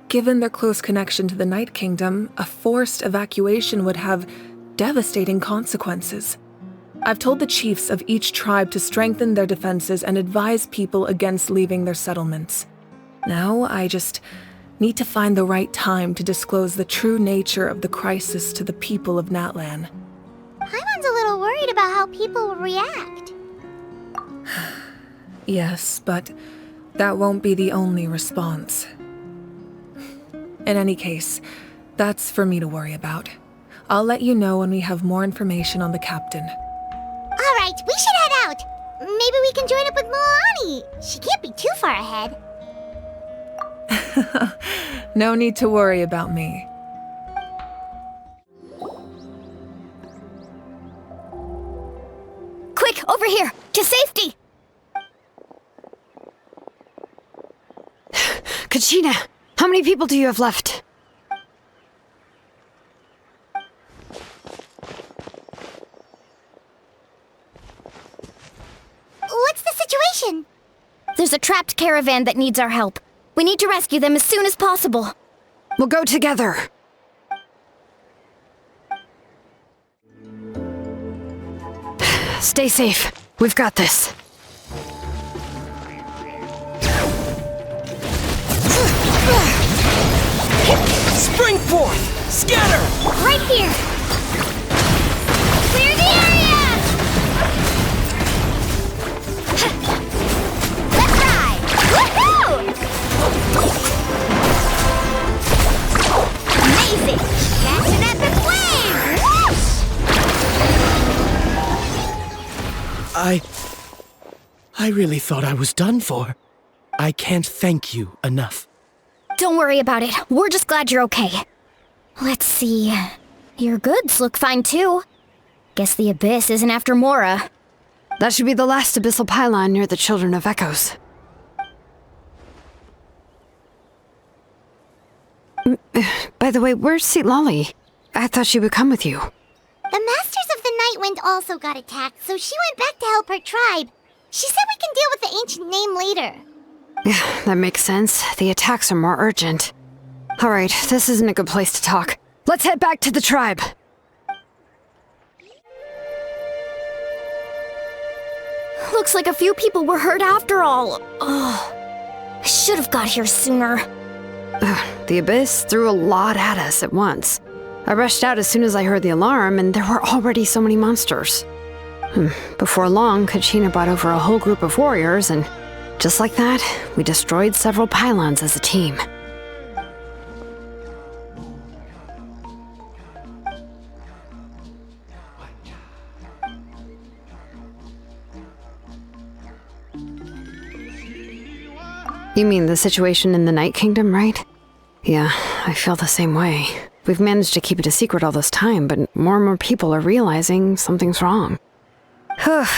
given their close connection to the Night Kingdom, a forced evacuation would have devastating consequences. I've told the chiefs of each tribe to strengthen their defenses and advise people against leaving their settlements. Now, I just need to find the right time to disclose the true nature of the crisis to the people of Natlan. Paimon's a little worried about how people will react. Yes, but That won't be the only response. In any case, that's for me to worry about. I'll let you know when we have more information on the captain. Alright, we should head out. Maybe we can join up with Milani. She can't be too far ahead. No need to worry about me. Quick, over here! To safety! Kachina, how many people do you have left? What's the situation? There's a trapped caravan that needs our help. We need to rescue them as soon as possible. We'll go together. Stay safe. We've got this. Spring forth! Scatter! Right here! Clear the area! Let's ride! Woohoo! Amazing! Catch an epic wave! Whoosh! I really thought I was done for. I can't thank you enough. Don't worry about it. We're just glad you're okay. Let's see. Your goods look fine too. Guess the Abyss isn't after Mora. That should be the last abyssal pylon near the Children of Echoes. By the way, where's Lolly? I thought she would come with you. The Masters of the Nightwind also got attacked, so she went back to help her tribe. She said we can deal with the ancient name later. Yeah, that makes sense. The attacks are more urgent. Alright, this isn't a good place to talk. Let's head back to the tribe. Looks like a few people were hurt after all. Oh, I should have got here sooner. The Abyss threw a lot at us at once. I rushed out as soon as I heard the alarm, and there were already so many monsters. Before long, Kachina brought over a whole group of warriors, and just like that, we destroyed several pylons as a team. You mean the situation in the Night Kingdom, right? Yeah, I feel the same way. We've managed to keep it a secret all this time, but more and more people are realizing something's wrong.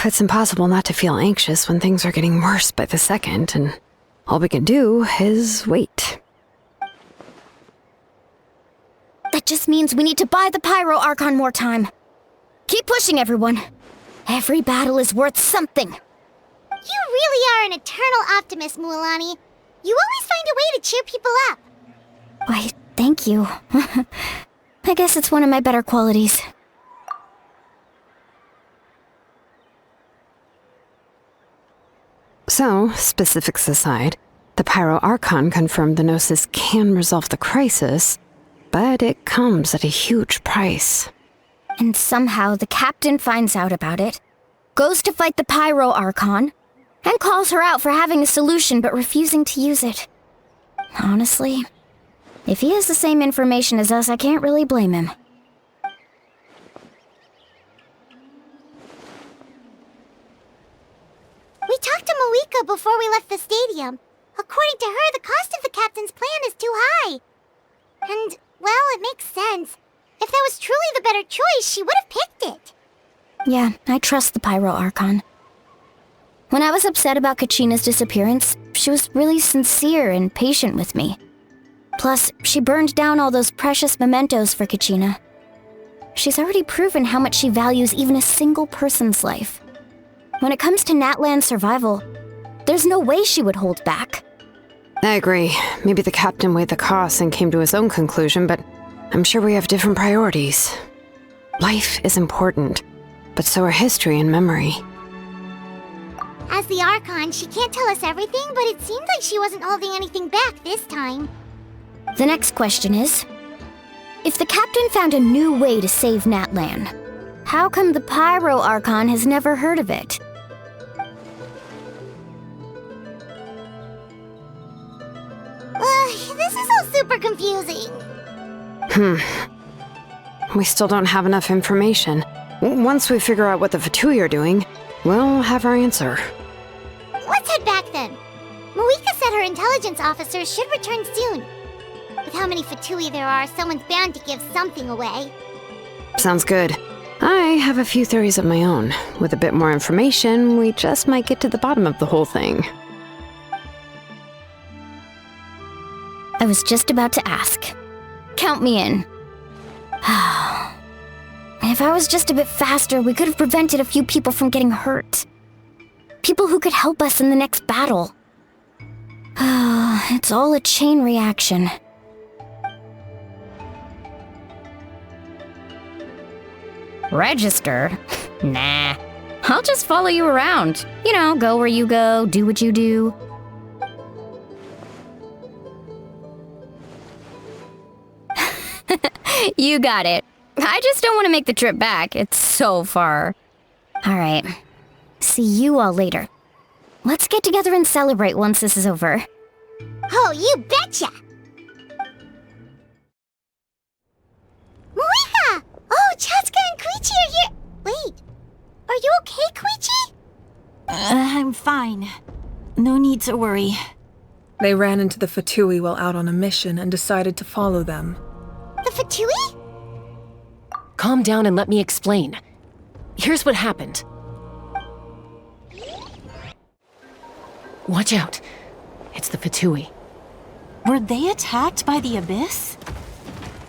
It's impossible not to feel anxious when things are getting worse by the second, and all we can do is wait. That just means we need to buy the Pyro Archon more time. Keep pushing, everyone. Every battle is worth something. You really are an eternal optimist, Mualani. You always find a way to cheer people up. Why, thank you. I guess it's one of my better qualities. So, specifics aside, the Pyro Archon confirmed the Gnosis can resolve the crisis, but it comes at a huge price. And somehow the captain finds out about it, goes to fight the Pyro Archon, and calls her out for having a solution but refusing to use it. Honestly, if he has the same information as us, I can't really blame him. We talked to Moika before we left the stadium. According to her, the cost of the captain's plan is too high. And, well, it makes sense. If that was truly the better choice, she would have picked it. Yeah, I trust the Pyro Archon. When I was upset about Kachina's disappearance, she was really sincere and patient with me. Plus, she burned down all those precious mementos for Kachina. She's already proven how much she values even a single person's life. When it comes to Natlan's survival, there's no way she would hold back. I agree. Maybe the captain weighed the costs and came to his own conclusion, but I'm sure we have different priorities. Life is important, but so are history and memory. As the Archon, she can't tell us everything, but it seems like she wasn't holding anything back this time. The next question is, if the captain found a new way to save Natlan, how come the Pyro Archon has never heard of it? super confusing. We still don't have enough information. Once we figure out what the Fatui are doing, we'll have our answer. Let's head back then. Moika said her intelligence officers should return soon. With how many Fatui there are, someone's bound to give something away. Sounds good. I have a few theories of my own. With a bit more information, we just might get to the bottom of the whole thing. I was just about to ask. Count me in. If I was just a bit faster, we could have prevented a few people from getting hurt. People who could help us in the next battle. It's all a chain reaction. Register? Nah. I'll just follow you around. You know, go where you go, do what you do. You got it. I just don't want to make the trip back. It's so far. Alright. See you all later. Let's get together and celebrate once this is over. Oh, you betcha! Moika! Oh, Chaska and Koichi are here! Wait, are you okay, Koichi? I'm fine. No need to worry. They ran into the Fatui while out on a mission and decided to follow them. The Fatui? Calm down and let me explain. Here's what happened. Watch out. It's the Fatui. Were they attacked by the Abyss?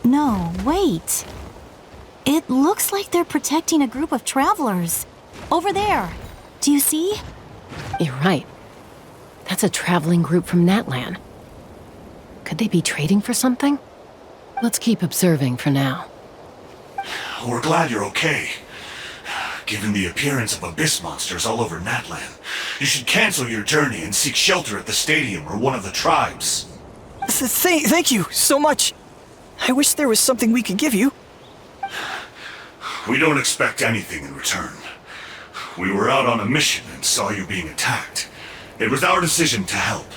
No, wait. It looks like they're protecting a group of travelers. Over there. Do you see? You're right. That's a traveling group from Natlan. Could they be trading for something? Let's keep observing for now. We're glad you're okay. Given the appearance of abyss monsters all over Natlan, you should cancel your journey and seek shelter at the stadium or one of the tribes. Thank you so much. I wish there was something we could give you. We don't expect anything in return. We were out on a mission and saw you being attacked. It was our decision to help.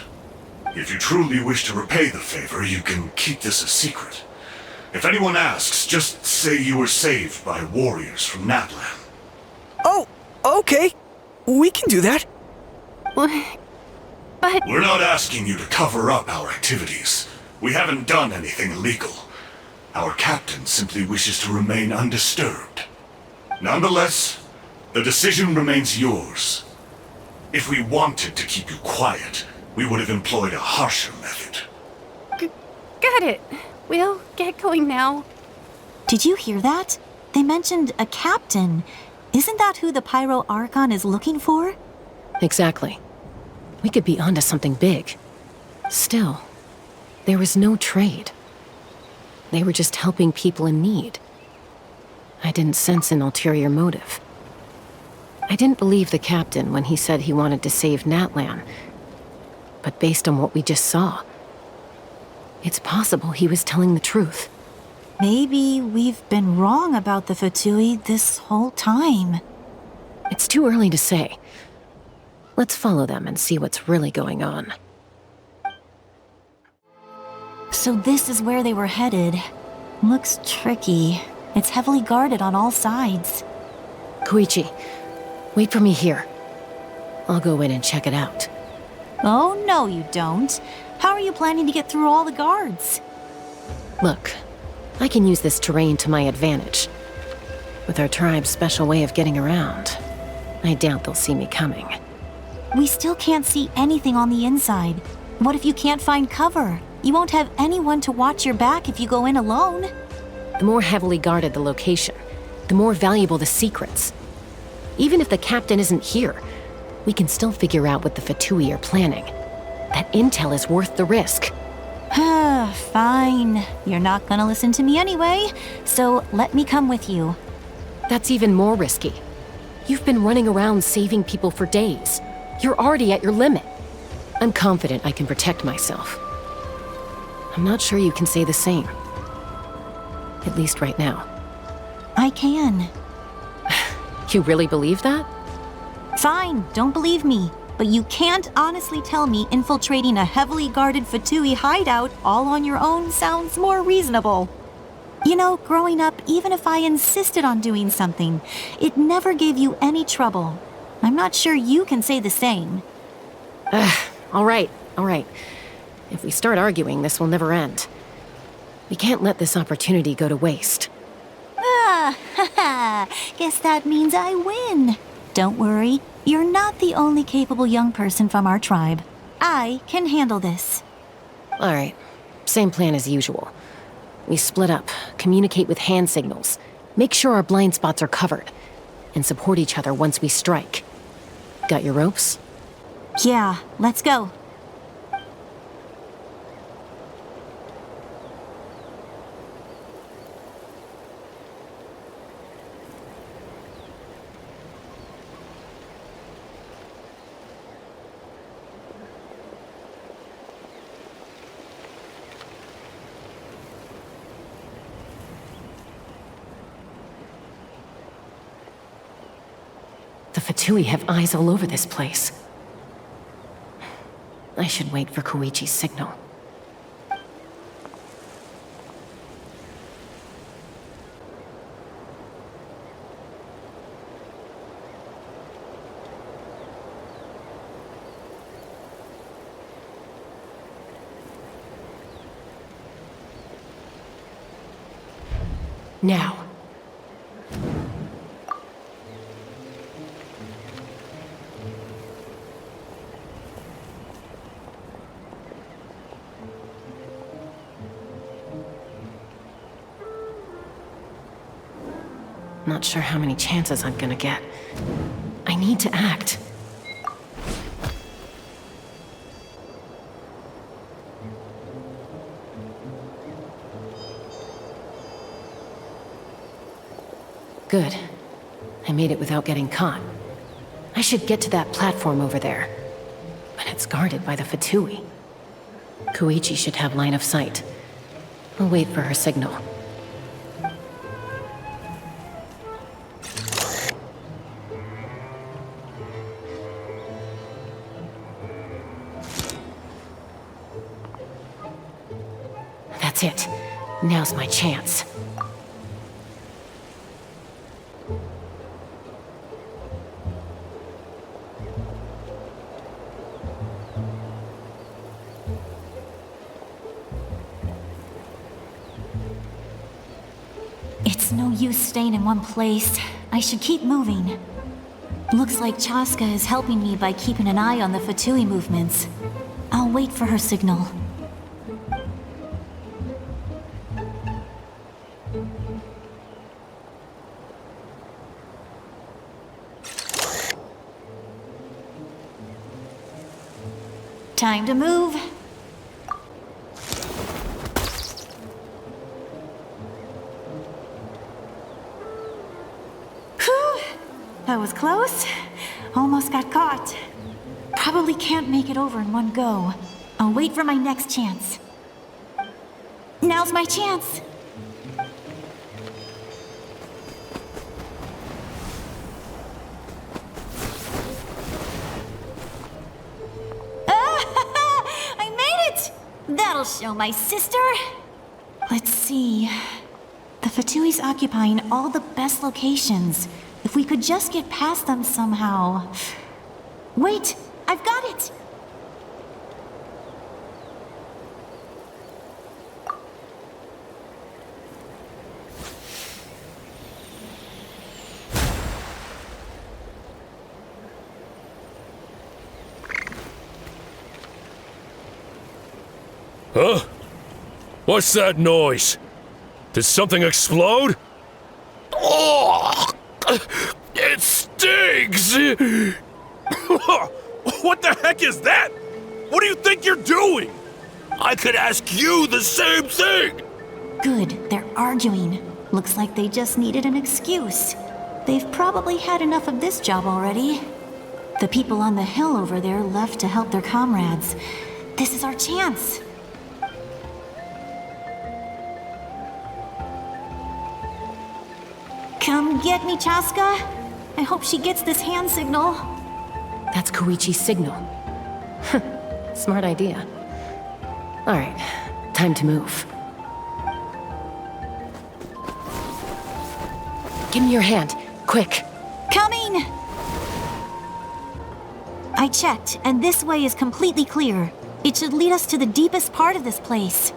If you truly wish to repay the favor, you can keep this a secret. If anyone asks, just say you were saved by warriors from Natlan. Oh, okay. We can do that. But... We're not asking you to cover up our activities. We haven't done anything illegal. Our captain simply wishes to remain undisturbed. Nonetheless, the decision remains yours. If we wanted to keep you quiet, we would have employed a harsher method. Got it. We'll get going now. Did you hear that? They mentioned a captain. Isn't that who the Pyro Archon is looking for? Exactly. We could be onto something big. Still, there was no trade. They were just helping people in need. I didn't sense an ulterior motive. I didn't believe the captain when he said he wanted to save Natlan. But based on what we just saw, it's possible he was telling the truth. Maybe we've been wrong about the Fatui this whole time. It's too early to say. Let's follow them and see what's really going on. So this is where they were headed. Looks tricky. It's heavily guarded on all sides. Koichi, wait for me here. I'll go in and check it out. Oh, no you don't. How are you planning to get through all the guards? Look, I can use this terrain to my advantage. With our tribe's special way of getting around, I doubt they'll see me coming. We still can't see anything on the inside. What if you can't find cover? You won't have anyone to watch your back if you go in alone. The more heavily guarded the location, the more valuable the secrets. Even if the captain isn't here, we can still figure out what the Fatui are planning. That intel is worth the risk. Fine. You're not gonna listen to me anyway, so let me come with you. That's even more risky. You've been running around saving people for days. You're already at your limit. I'm confident I can protect myself. I'm not sure you can say the same. At least right now. I can. You really believe that? Fine, don't believe me. but you can't honestly tell me infiltrating a heavily guarded Fatui hideout all on your own sounds more reasonable. You know, growing up, even if I insisted on doing something, it never gave you any trouble. I'm not sure you can say the same. All right. If we start arguing, this will never end. We can't let this opportunity go to waste. Guess that means I win. Don't worry, you're not the only capable young person from our tribe. I can handle this. All right, same plan as usual. We split up, communicate with hand signals, make sure our blind spots are covered, and support each other once we strike. Got your ropes? Yeah, let's go. The Fatui have eyes all over this place. I should wait for Koichi's signal. Now. Not sure how many chances I'm gonna get. I need to act. Good. I made it without getting caught. I should get to that platform over there. But it's guarded by the Fatui. Koichi should have line of sight. I'll wait for her signal. That's it. Now's my chance. It's no use staying in one place. I should keep moving. Looks like Chaska is helping me by keeping an eye on the Fatui movements. I'll wait for her signal. Time to move. Whew! That was close. Almost got caught. Probably can't make it over in one go. I'll wait for my next chance. Now's my chance. That'll show my sister. Let's see. The Fatui's occupying all the best locations. If we could just get past them somehow. Wait, I've got it! Huh? What's that noise? Did something explode? Oh! It stings! What the heck is that? What do you think you're doing? I could ask you the same thing! Good, they're arguing. Looks like they just needed an excuse. They've probably had enough of this job already. The people on the hill over there left to help their comrades. This is our chance. Come get me, Chaska. I hope she gets this hand signal. That's Koichi's signal. Smart idea. Alright, time to move. Give me your hand, quick. Coming! I checked, and this way is completely clear. It should lead us to the deepest part of this place.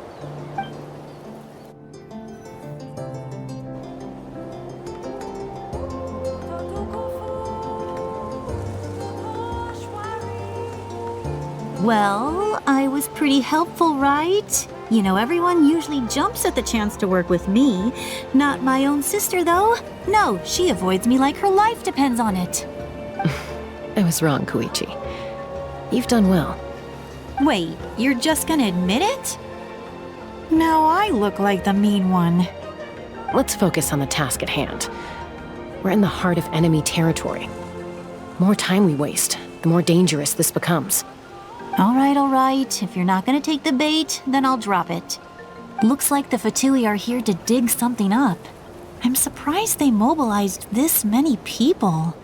Well, I was pretty helpful, right? You know, everyone usually jumps at the chance to work with me. Not my own sister, though. No, she avoids me like her life depends on it. I was wrong, Koichi. You've done well. Wait, you're just gonna admit it? Now I look like the mean one. Let's focus on the task at hand. We're in the heart of enemy territory. The more time we waste, the more dangerous this becomes. All right. If you're not gonna take the bait, then I'll drop it. Looks like the Fatui are here to dig something up. I'm surprised they mobilized this many people.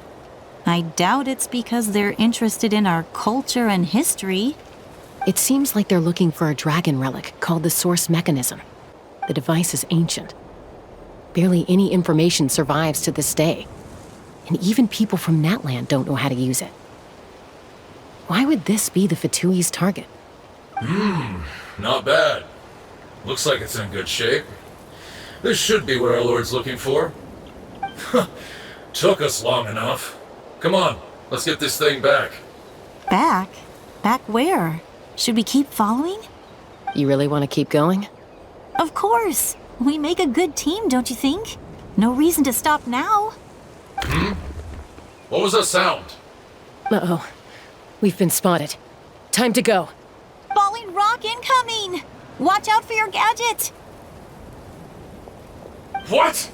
I doubt it's because they're interested in our culture and history. It seems like they're looking for a dragon relic called the Source Mechanism. The device is ancient. Barely any information survives to this day. And even people from Natland don't know how to use it. Why would this be the Fatui's target? Not bad. Looks like it's in good shape. This should be what our Lord's looking for. Took us long enough. Come on, let's get this thing back. Back? Back where? Should we keep following? You really want to keep going? Of course. We make a good team, don't you think? No reason to stop now. What was that sound? Uh-oh. We've been spotted. Time to go. Falling rock incoming! Watch out for your gadget! What?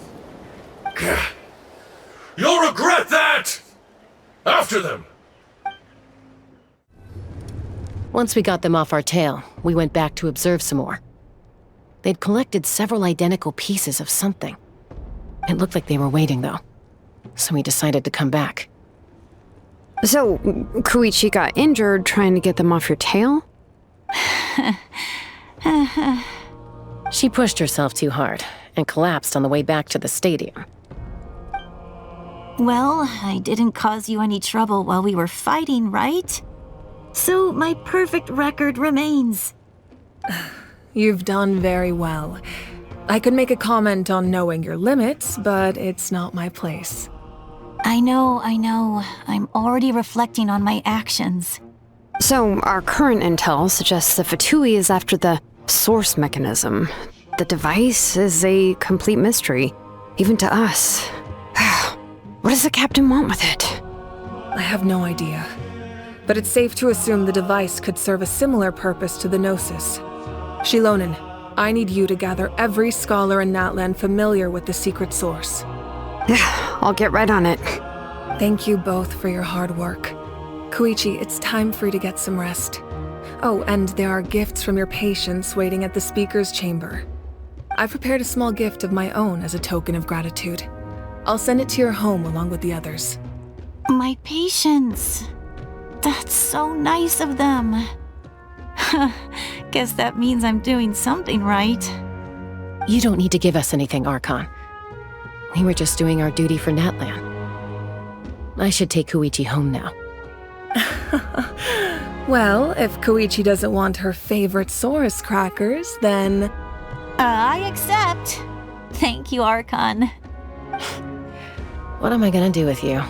You'll regret that! After them! Once we got them off our tail, we went back to observe some more. They'd collected several identical pieces of something. It looked like they were waiting, though. So we decided to come back. So, Koichi got injured trying to get them off your tail? She pushed herself too hard and collapsed on the way back to the stadium. Well, I didn't cause you any trouble while we were fighting, right? So my perfect record remains. You've done very well. I could make a comment on knowing your limits, but it's not my place. I know. I'm already reflecting on my actions. So, our current intel suggests the Fatui is after the Source Mechanism. The device is a complete mystery, even to us. What does the captain want with it? I have no idea. But it's safe to assume the device could serve a similar purpose to the Gnosis. Shilonen, I need you to gather every scholar in Natland familiar with the secret source. I'll get right on it. Thank you both for your hard work. Koichi, it's time for you to get some rest. Oh, and there are gifts from your patients waiting at the speaker's chamber. I've prepared a small gift of my own as a token of gratitude. I'll send it to your home along with the others. My patients. That's so nice of them. Guess that means I'm doing something right. You don't need to give us anything, Archon. We were just doing our duty for Natland. I should take Koichi home now. Well, if Koichi doesn't want her favorite Saurus crackers, then... I accept. Thank you, Archon. What am I gonna do with you?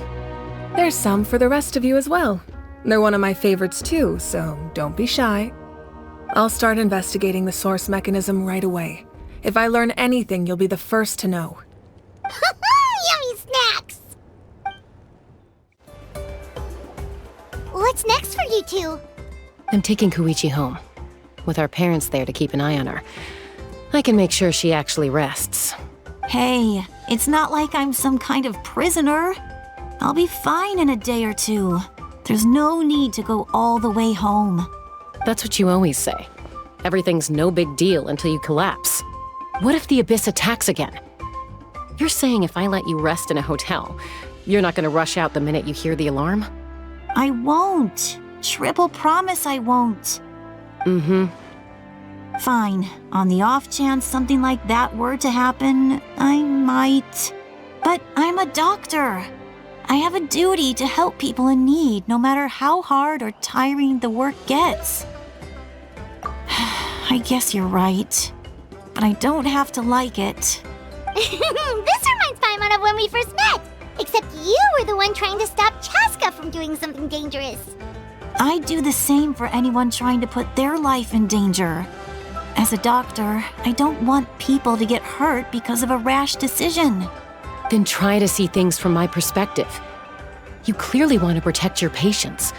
There's some for the rest of you as well. They're one of my favorites too, so don't be shy. I'll start investigating the Source Mechanism right away. If I learn anything, you'll be the first to know. Yummy snacks! What's next for you two? I'm taking Koichi home. With our parents there to keep an eye on her, I can make sure she actually rests. Hey, it's not like I'm some kind of prisoner. I'll be fine in a day or two. There's no need to go all the way home. That's what you always say. Everything's no big deal until you collapse. What if the Abyss attacks again? You're saying if I let you rest in a hotel, you're not gonna rush out the minute you hear the alarm? I won't. Triple promise I won't. Fine. On the off chance something like that were to happen, I might. But I'm a doctor. I have a duty to help people in need, no matter how hard or tiring the work gets. I guess you're right. But I don't have to like it. This reminds Paimon of when we first met. Except you were the one trying to stop Chaska from doing something dangerous. I'd do the same for anyone trying to put their life in danger. As a doctor, I don't want people to get hurt because of a rash decision. Then try to see things from my perspective. You clearly want to protect your patients.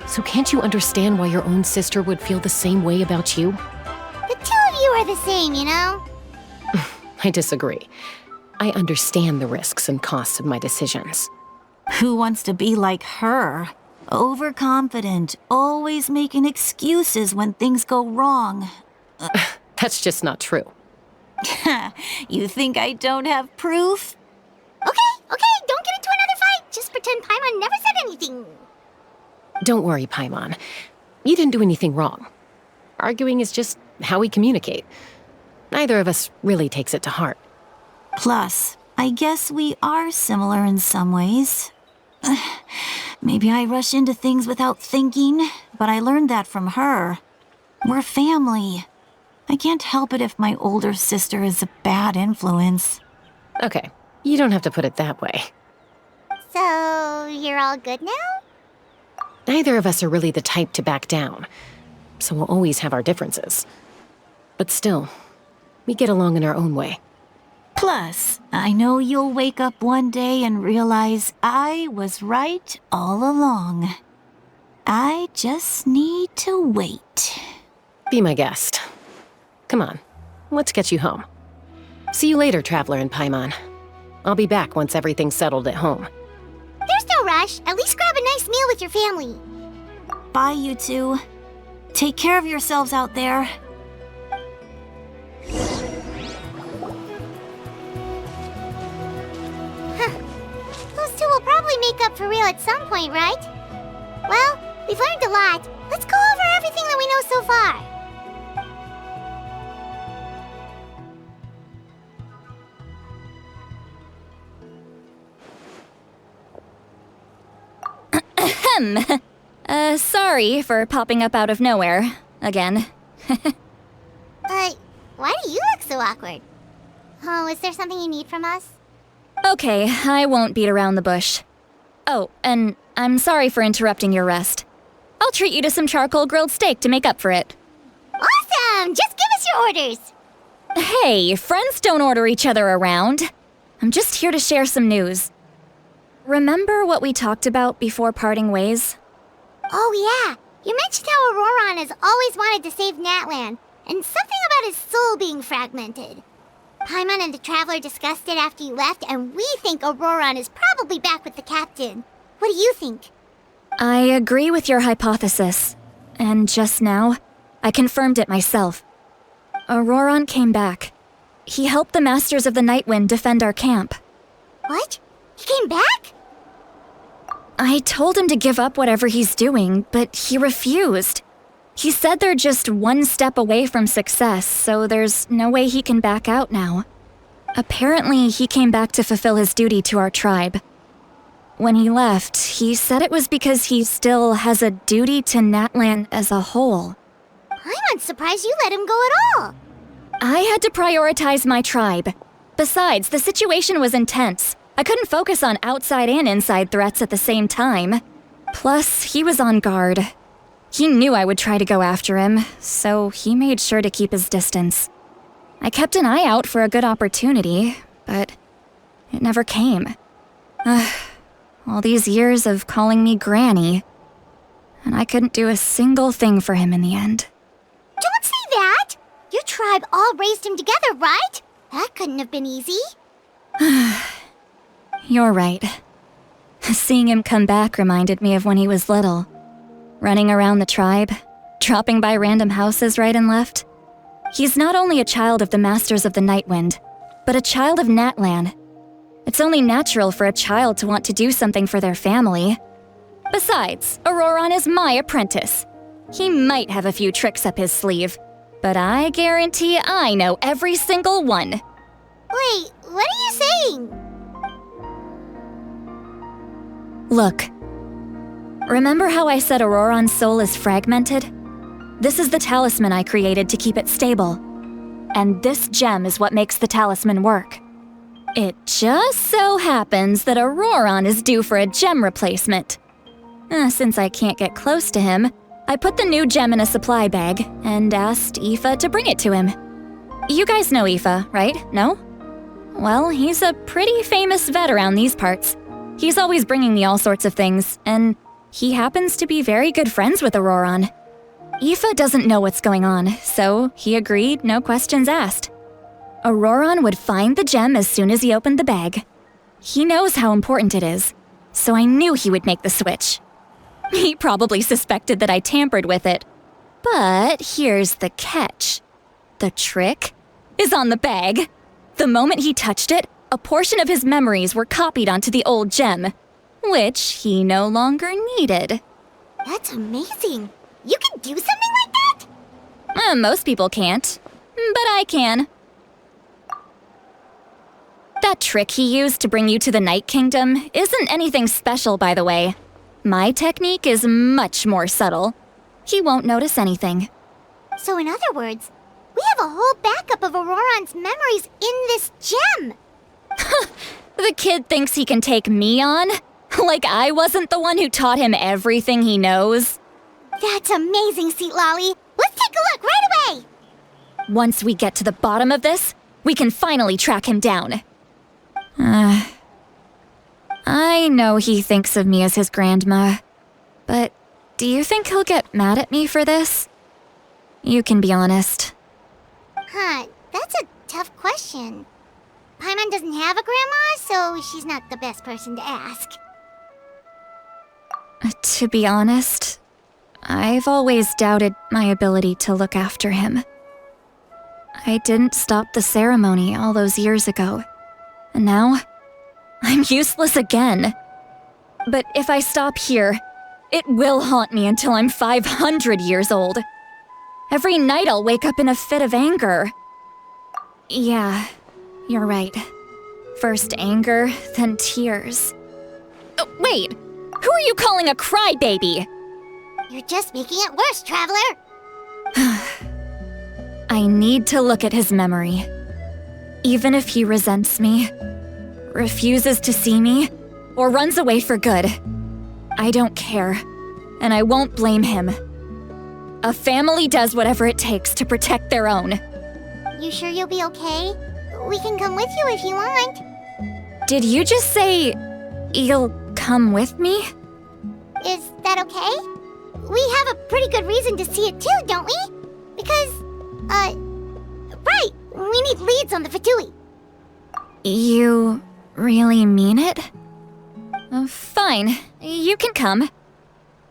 So can't you understand why your own sister would feel the same way about you? The two of you are the same, you know? I disagree. I understand the risks and costs of my decisions. Who wants to be like her? Overconfident, always making excuses when things go wrong. That's just not true. You think I don't have proof? Okay, don't get into another fight. Just pretend Paimon never said anything. Don't worry, Paimon. You didn't do anything wrong. Arguing is just how we communicate. Neither of us really takes it to heart. Plus, I guess we are similar in some ways. Maybe I rush into things without thinking, but I learned that from her. We're family. I can't help it if my older sister is a bad influence. Okay, you don't have to put it that way. So, you're all good now? Neither of us are really the type to back down, so we'll always have our differences. But still, we get along in our own way. Plus, I know you'll wake up one day and realize I was right all along. I just need to wait. Be my guest. Come on, let's get you home. See you later, Traveler and Paimon. I'll be back once everything's settled at home. There's no rush. At least grab a nice meal with your family. Bye, you two. Take care of yourselves out there. Those two will probably make up for real at some point, right? Well, we've learned a lot. Let's go over everything that we know so far. Sorry for popping up out of nowhere. Again. Why do you look so awkward? Oh, is there something you need from us? Okay, I won't beat around the bush. Oh, and I'm sorry for interrupting your rest. I'll treat you to some charcoal grilled steak to make up for it. Awesome! Just give us your orders! Hey, friends don't order each other around. I'm just here to share some news. Remember what we talked about before parting ways? Oh yeah, you mentioned how Auroron has always wanted to save Natlan, and something about his soul being fragmented. Paimon and the Traveler discussed it after you left, and we think Auroron is probably back with the captain. What do you think? I agree with your hypothesis. And just now, I confirmed it myself. Auroron came back. He helped the Masters of the Nightwind defend our camp. What? He came back? I told him to give up whatever he's doing, but he refused. He said they're just one step away from success, so there's no way he can back out now. Apparently, he came back to fulfill his duty to our tribe. When he left, he said it was because he still has a duty to Natlan as a whole. I'm surprised you let him go at all. I had to prioritize my tribe. Besides, the situation was intense. I couldn't focus on outside and inside threats at the same time. Plus, he was on guard. He knew I would try to go after him, so he made sure to keep his distance. I kept an eye out for a good opportunity, but it never came. All these years of calling me Granny, and I couldn't do a single thing for him in the end. Don't say that! Your tribe all raised him together, right? That couldn't have been easy. You're right. Seeing him come back reminded me of when he was little. Running around the tribe, dropping by random houses right and left. He's not only a child of the Masters of the Nightwind, but a child of Natlan. It's only natural for a child to want to do something for their family. Besides, Auroron is my apprentice. He might have a few tricks up his sleeve, but I guarantee I know every single one. Wait, what are you saying? Look. Remember how I said Auroron's soul is fragmented? This is the talisman I created to keep it stable. And this gem is what makes the talisman work. It just so happens that Auroron is due for a gem replacement. Since I can't get close to him, I put the new gem in a supply bag and asked Aoife to bring it to him. You guys know Aoife, right? No? Well, he's a pretty famous vet around these parts. He's always bringing me all sorts of things, and he happens to be very good friends with Auroron. Aoife doesn't know what's going on, so he agreed, no questions asked. Auroron would find the gem as soon as he opened the bag. He knows how important it is, so I knew he would make the switch. He probably suspected that I tampered with it. But here's the catch. The trick is on the bag. The moment he touched it, a portion of his memories were copied onto the old gem, which he no longer needed. That's amazing. You can do something like that? Most people can't, but I can. That trick he used to bring you to the Night Kingdom isn't anything special, by the way. My technique is much more subtle. He won't notice anything. So in other words, we have a whole backup of Auroron's memories in this gem. The kid thinks he can take me on? Like I wasn't the one who taught him everything he knows? That's amazing, Seat Lolly. Let's take a look right away. Once we get to the bottom of this, we can finally track him down. I know he thinks of me as his grandma, but do you think he'll get mad at me for this? You can be honest. That's a tough question. Paimon doesn't have a grandma, so she's not the best person to ask. To be honest, I've always doubted my ability to look after him. I didn't stop the ceremony all those years ago, and now I'm useless again. But if I stop here, it will haunt me until I'm 500 years old. Every night I'll wake up in a fit of anger. Yeah, you're right. First anger, then tears. Oh, wait, who are you calling a crybaby? You're just making it worse, Traveler. I need to look at his memory. Even if he resents me, refuses to see me, or runs away for good, I don't care, and I won't blame him. A family does whatever it takes to protect their own. You sure you'll be okay? We can come with you if you want. Did you just say you'll come with me? Is that okay? We have a pretty good reason to see it too, don't we? Because, right, we need leads on the Fatui. You really mean it? Fine, you can come.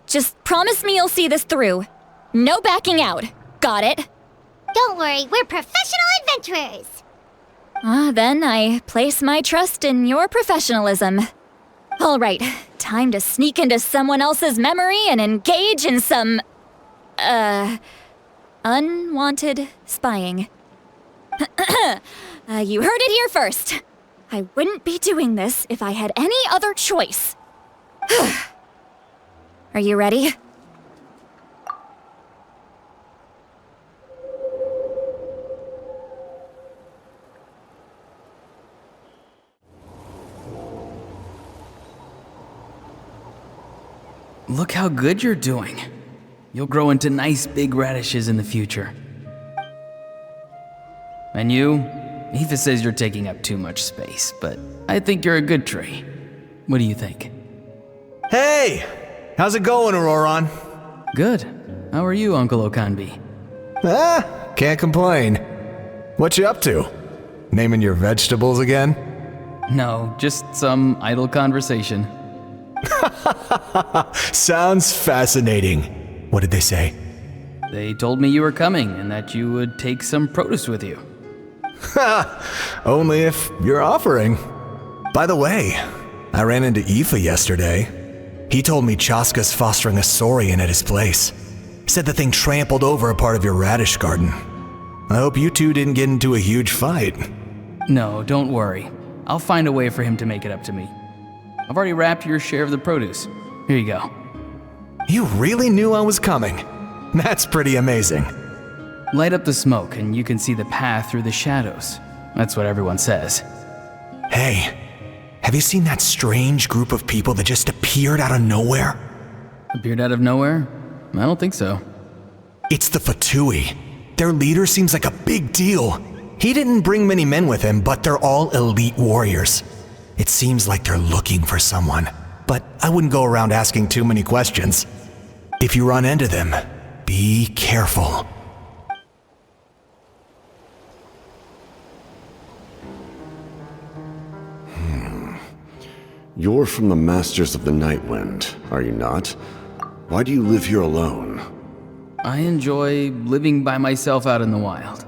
Just promise me you'll see this through. No backing out. Got it? Don't worry, we're professional adventurers. Then I place my trust in your professionalism. All right, time to sneak into someone else's memory and engage in some, unwanted spying. You heard it here first. I wouldn't be doing this if I had any other choice. Are you ready? Look how good you're doing. You'll grow into nice big radishes in the future. And you? Aoife says you're taking up too much space, but I think you're a good tree. What do you think? Hey! How's it going, Auroron? Good. How are you, Uncle Okanbi? Can't complain. What you up to? Naming your vegetables again? No, just some idle conversation. Sounds fascinating. What did they say? They told me you were coming and that you would take some produce with you. Only if you're offering. By the way, I ran into Aoife yesterday. He told me Chaska's fostering a Saurian at his place. Said the thing trampled over a part of your radish garden. I hope you two didn't get into a huge fight. No, don't worry. I'll find a way for him to make it up to me. I've already wrapped your share of the produce. Here you go. You really knew I was coming. That's pretty amazing. Light up the smoke and you can see the path through the shadows. That's what everyone says. Hey, have you seen that strange group of people that just appeared out of nowhere? Appeared out of nowhere? I don't think so. It's the Fatui. Their leader seems like a big deal. He didn't bring many men with him, but they're all elite warriors. It seems like they're looking for someone, but I wouldn't go around asking too many questions. If you run into them, be careful. You're from the Masters of the Nightwind, are you not? Why do you live here alone? I enjoy living by myself out in the wild.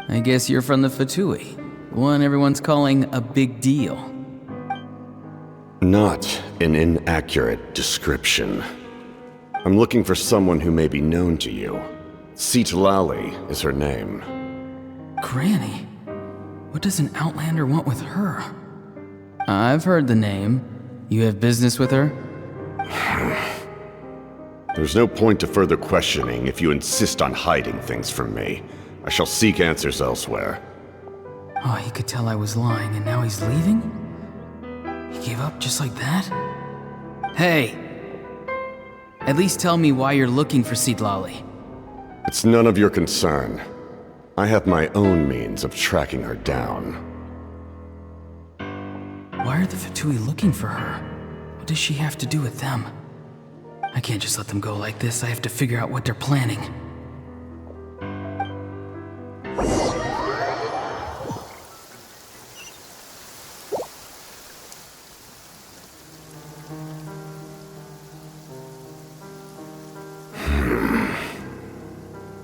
I guess you're from the Fatui, the one everyone's calling a big deal. Not an inaccurate description. I'm looking for someone who may be known to you. Citlali is her name. Granny? What does an Outlander want with her? I've heard the name. You have business with her? There's no point to further questioning if you insist on hiding things from me. I shall seek answers elsewhere. Oh, he could tell I was lying and now he's leaving? He gave up just like that? Hey! At least tell me why you're looking for Citlali. It's none of your concern. I have my own means of tracking her down. Why are the Fatui looking for her? What does she have to do with them? I can't just let them go like this. I have to figure out what they're planning.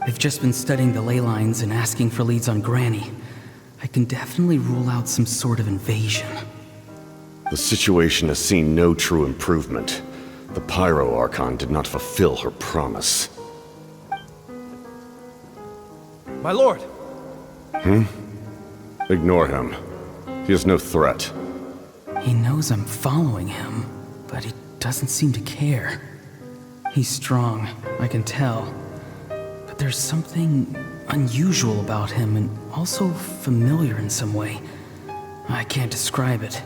I've just been studying the ley lines and asking for leads on Granny. I can definitely rule out some sort of invasion. The situation has seen no true improvement. The Pyro Archon did not fulfill her promise. My lord! Ignore him. He is no threat. He knows I'm following him, but he doesn't seem to care. He's strong, I can tell. But there's something unusual about him and also familiar in some way. I can't describe it.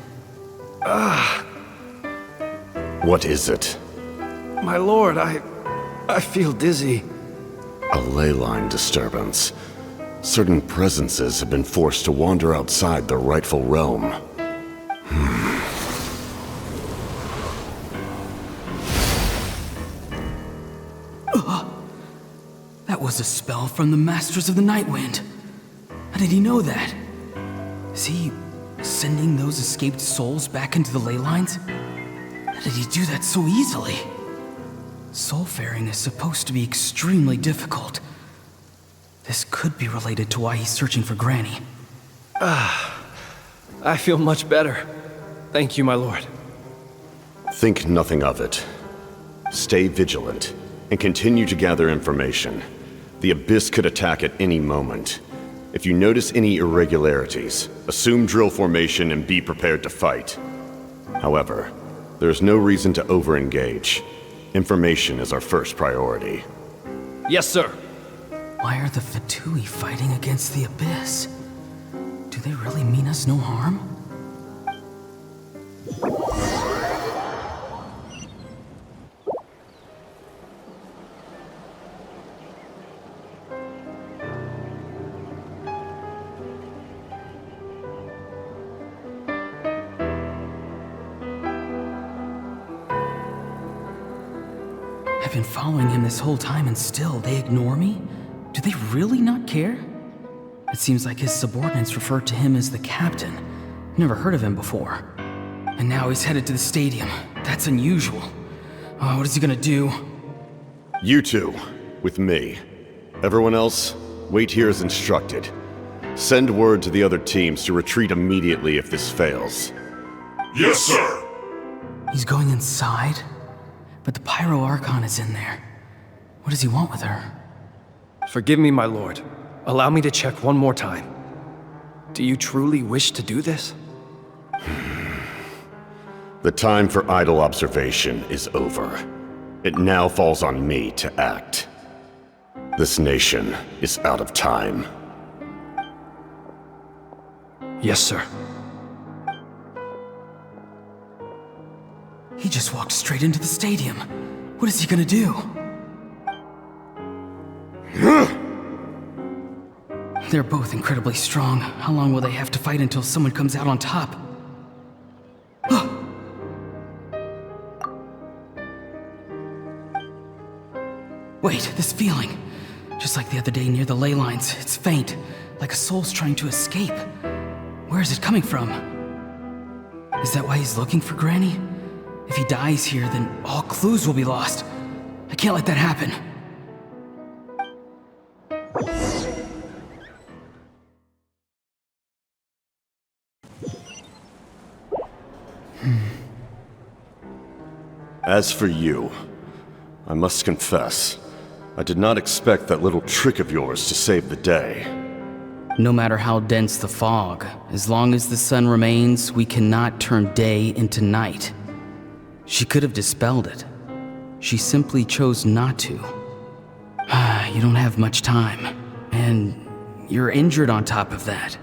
What is it? My lord, I feel dizzy. A ley line disturbance. Certain presences have been forced to wander outside their rightful realm. That was a spell from the Masters of the Nightwind. How did he know that? Is he sending those escaped souls back into the ley lines? How did he do that so easily? Soulfaring is supposed to be extremely difficult. This could be related to why he's searching for Granny. I feel much better. Thank you, my lord. Think nothing of it. Stay vigilant, and continue to gather information. The Abyss could attack at any moment. If you notice any irregularities, assume drill formation and be prepared to fight. However, there is no reason to over-engage. Information is our first priority. Yes, sir. Why are the Fatui fighting against the Abyss? Do they really mean us no harm? I've been following him this whole time and still they ignore me? Do they really not care? It seems like his subordinates refer to him as the captain. Never heard of him before. And now he's headed to the stadium. That's unusual. Oh, what is he gonna do? You two, with me. Everyone else, wait here as instructed. Send word to the other teams to retreat immediately if this fails. Yes, sir! He's going inside? But the Pyro Archon is in there. What does he want with her? Forgive me, my lord. Allow me to check one more time. Do you truly wish to do this? The time for idle observation is over. It now falls on me to act. This nation is out of time. Yes, sir. He just walked straight into the stadium. What is he gonna do? They're both incredibly strong. How long will they have to fight until someone comes out on top? Wait, this feeling. Just like the other day near the ley lines, it's faint, like a soul's trying to escape. Where is it coming from? Is that why he's looking for Granny? If he dies here, then all clues will be lost. I can't let that happen. As for you, I must confess, I did not expect that little trick of yours to save the day. No matter how dense the fog, as long as the sun remains, we cannot turn day into night. She could have dispelled it. She simply chose not to. You don't have much time, and you're injured on top of that.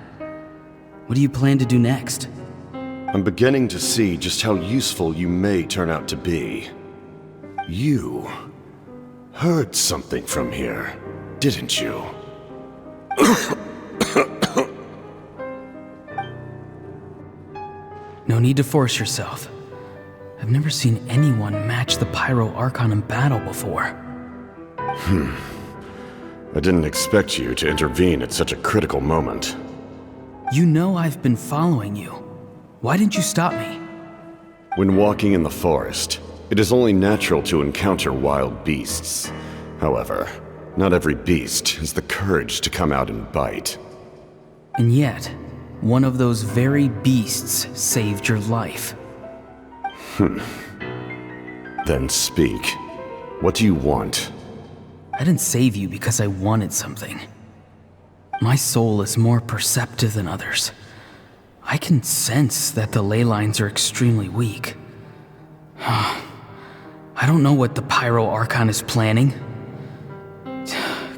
What do you plan to do next? I'm beginning to see just how useful you may turn out to be. You heard something from here, didn't you? No need to force yourself. I've never seen anyone match the Pyro Archon in battle before. I didn't expect you to intervene at such a critical moment. You know I've been following you. Why didn't you stop me? When walking in the forest, it is only natural to encounter wild beasts. However, not every beast has the courage to come out and bite. And yet, one of those very beasts saved your life. Then speak. What do you want? I didn't save you because I wanted something. My soul is more perceptive than others. I can sense that the ley lines are extremely weak. I don't know what the Pyro Archon is planning.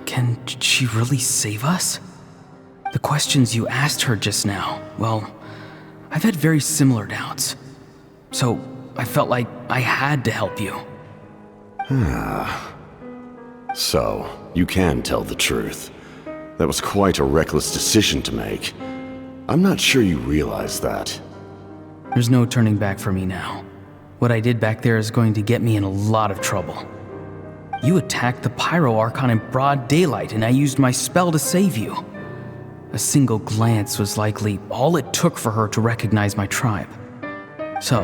Can she really save us? The questions you asked her just now, well, I've had very similar doubts. So I felt like I had to help you. So, you can tell the truth. That was quite a reckless decision to make. I'm not sure you realize that. There's no turning back for me now. What I did back there is going to get me in a lot of trouble. You attacked the Pyro Archon in broad daylight, and I used my spell to save you. A single glance was likely all it took for her to recognize my tribe. So,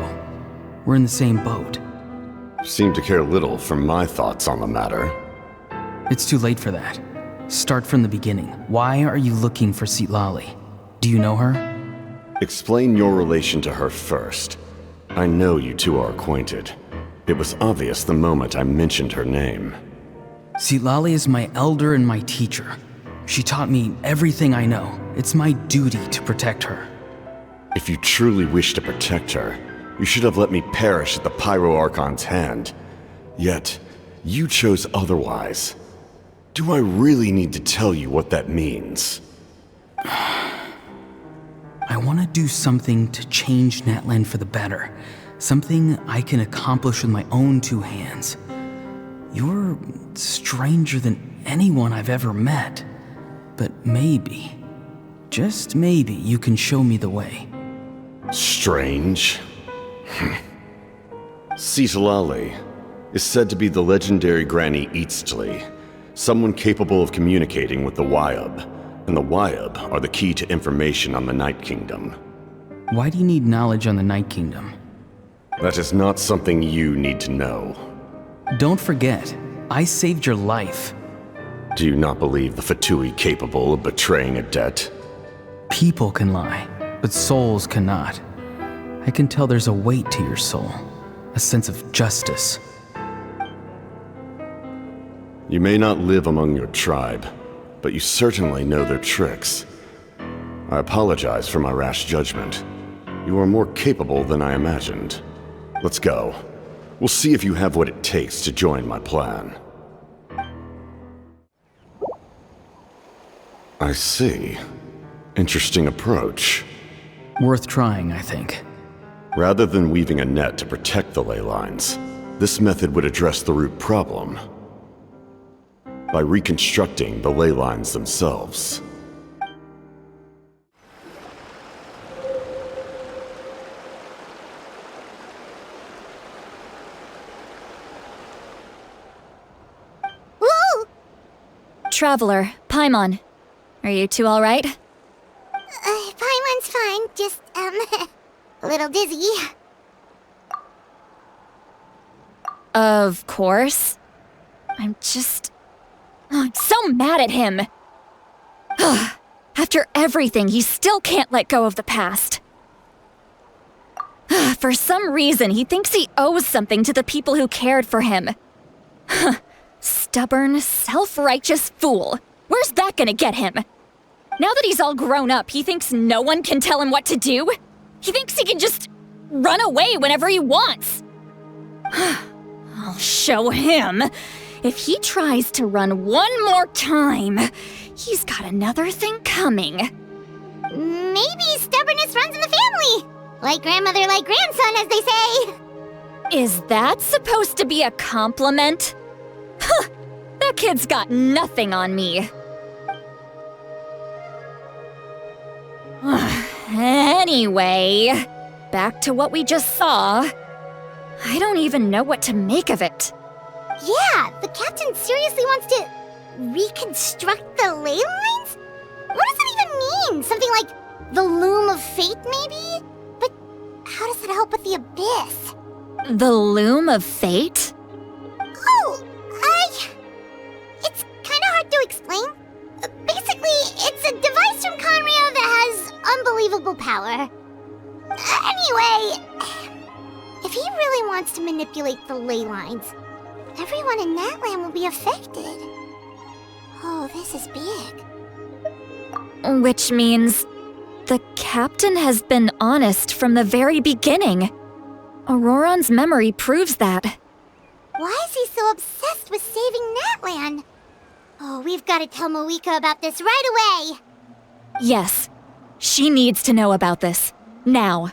we're in the same boat. Seem to care little for my thoughts on the matter. It's too late for that. Start from the beginning. Why are you looking for Citlali? Do you know her? Explain your relation to her first. I know you two are acquainted. It was obvious the moment I mentioned her name. Citlali is my elder and my teacher. She taught me everything I know. It's my duty to protect her. If you truly wish to protect her, you should have let me perish at the Pyro Archon's hand. Yet, you chose otherwise. Do I really need to tell you what that means? I want to do something to change Natlan for the better. Something I can accomplish with my own two hands. You're stranger than anyone I've ever met. But maybe, just maybe, you can show me the way. Strange? Citlali is said to be the legendary Granny Eastli, someone capable of communicating with the Wyab, and the Wyab are the key to information on the Night Kingdom. Why do you need knowledge on the Night Kingdom? That is not something you need to know. Don't forget, I saved your life. Do you not believe the Fatui capable of betraying a debt? People can lie, but souls cannot. I can tell there's a weight to your soul, a sense of justice. You may not live among your tribe, but you certainly know their tricks. I apologize for my rash judgment. You are more capable than I imagined. Let's go. We'll see if you have what it takes to join my plan. I see. Interesting approach. Worth trying, I think. Rather than weaving a net to protect the ley lines, this method would address the root problem by reconstructing the ley lines themselves. Whoa! Traveler, Paimon. Are you two alright? Paimon's fine, just, a little dizzy. Of course. I'm so mad at him. After everything, he still can't let go of the past. For some reason, he thinks he owes something to the people who cared for him. Stubborn, self-righteous fool. Where's that gonna get him? Now that he's all grown up, he thinks no one can tell him what to do? He thinks he can just run away whenever he wants. I'll show him. If he tries to run one more time, he's got another thing coming. Maybe stubbornness runs in the family. Like grandmother, like grandson, as they say. Is that supposed to be a compliment? That kid's got nothing on me. Anyway, back to what we just saw. I don't even know what to make of it. Yeah, the captain seriously wants to reconstruct the ley lines? What does that even mean? Something like the loom of fate, maybe? But how does that help with the abyss? The loom of fate? Oh, it's kind of hard to explain. Basically, it's a device from Conrio that has unbelievable power. Anyway, if he really wants to manipulate the ley lines, everyone in Natlan will be affected. Oh, this is big. Which means the captain has been honest from the very beginning. Auroron's memory proves that. Why is he so obsessed with saving Natlan? Oh, we've got to tell Moeka about this right away. Yes, she needs to know about this. Now.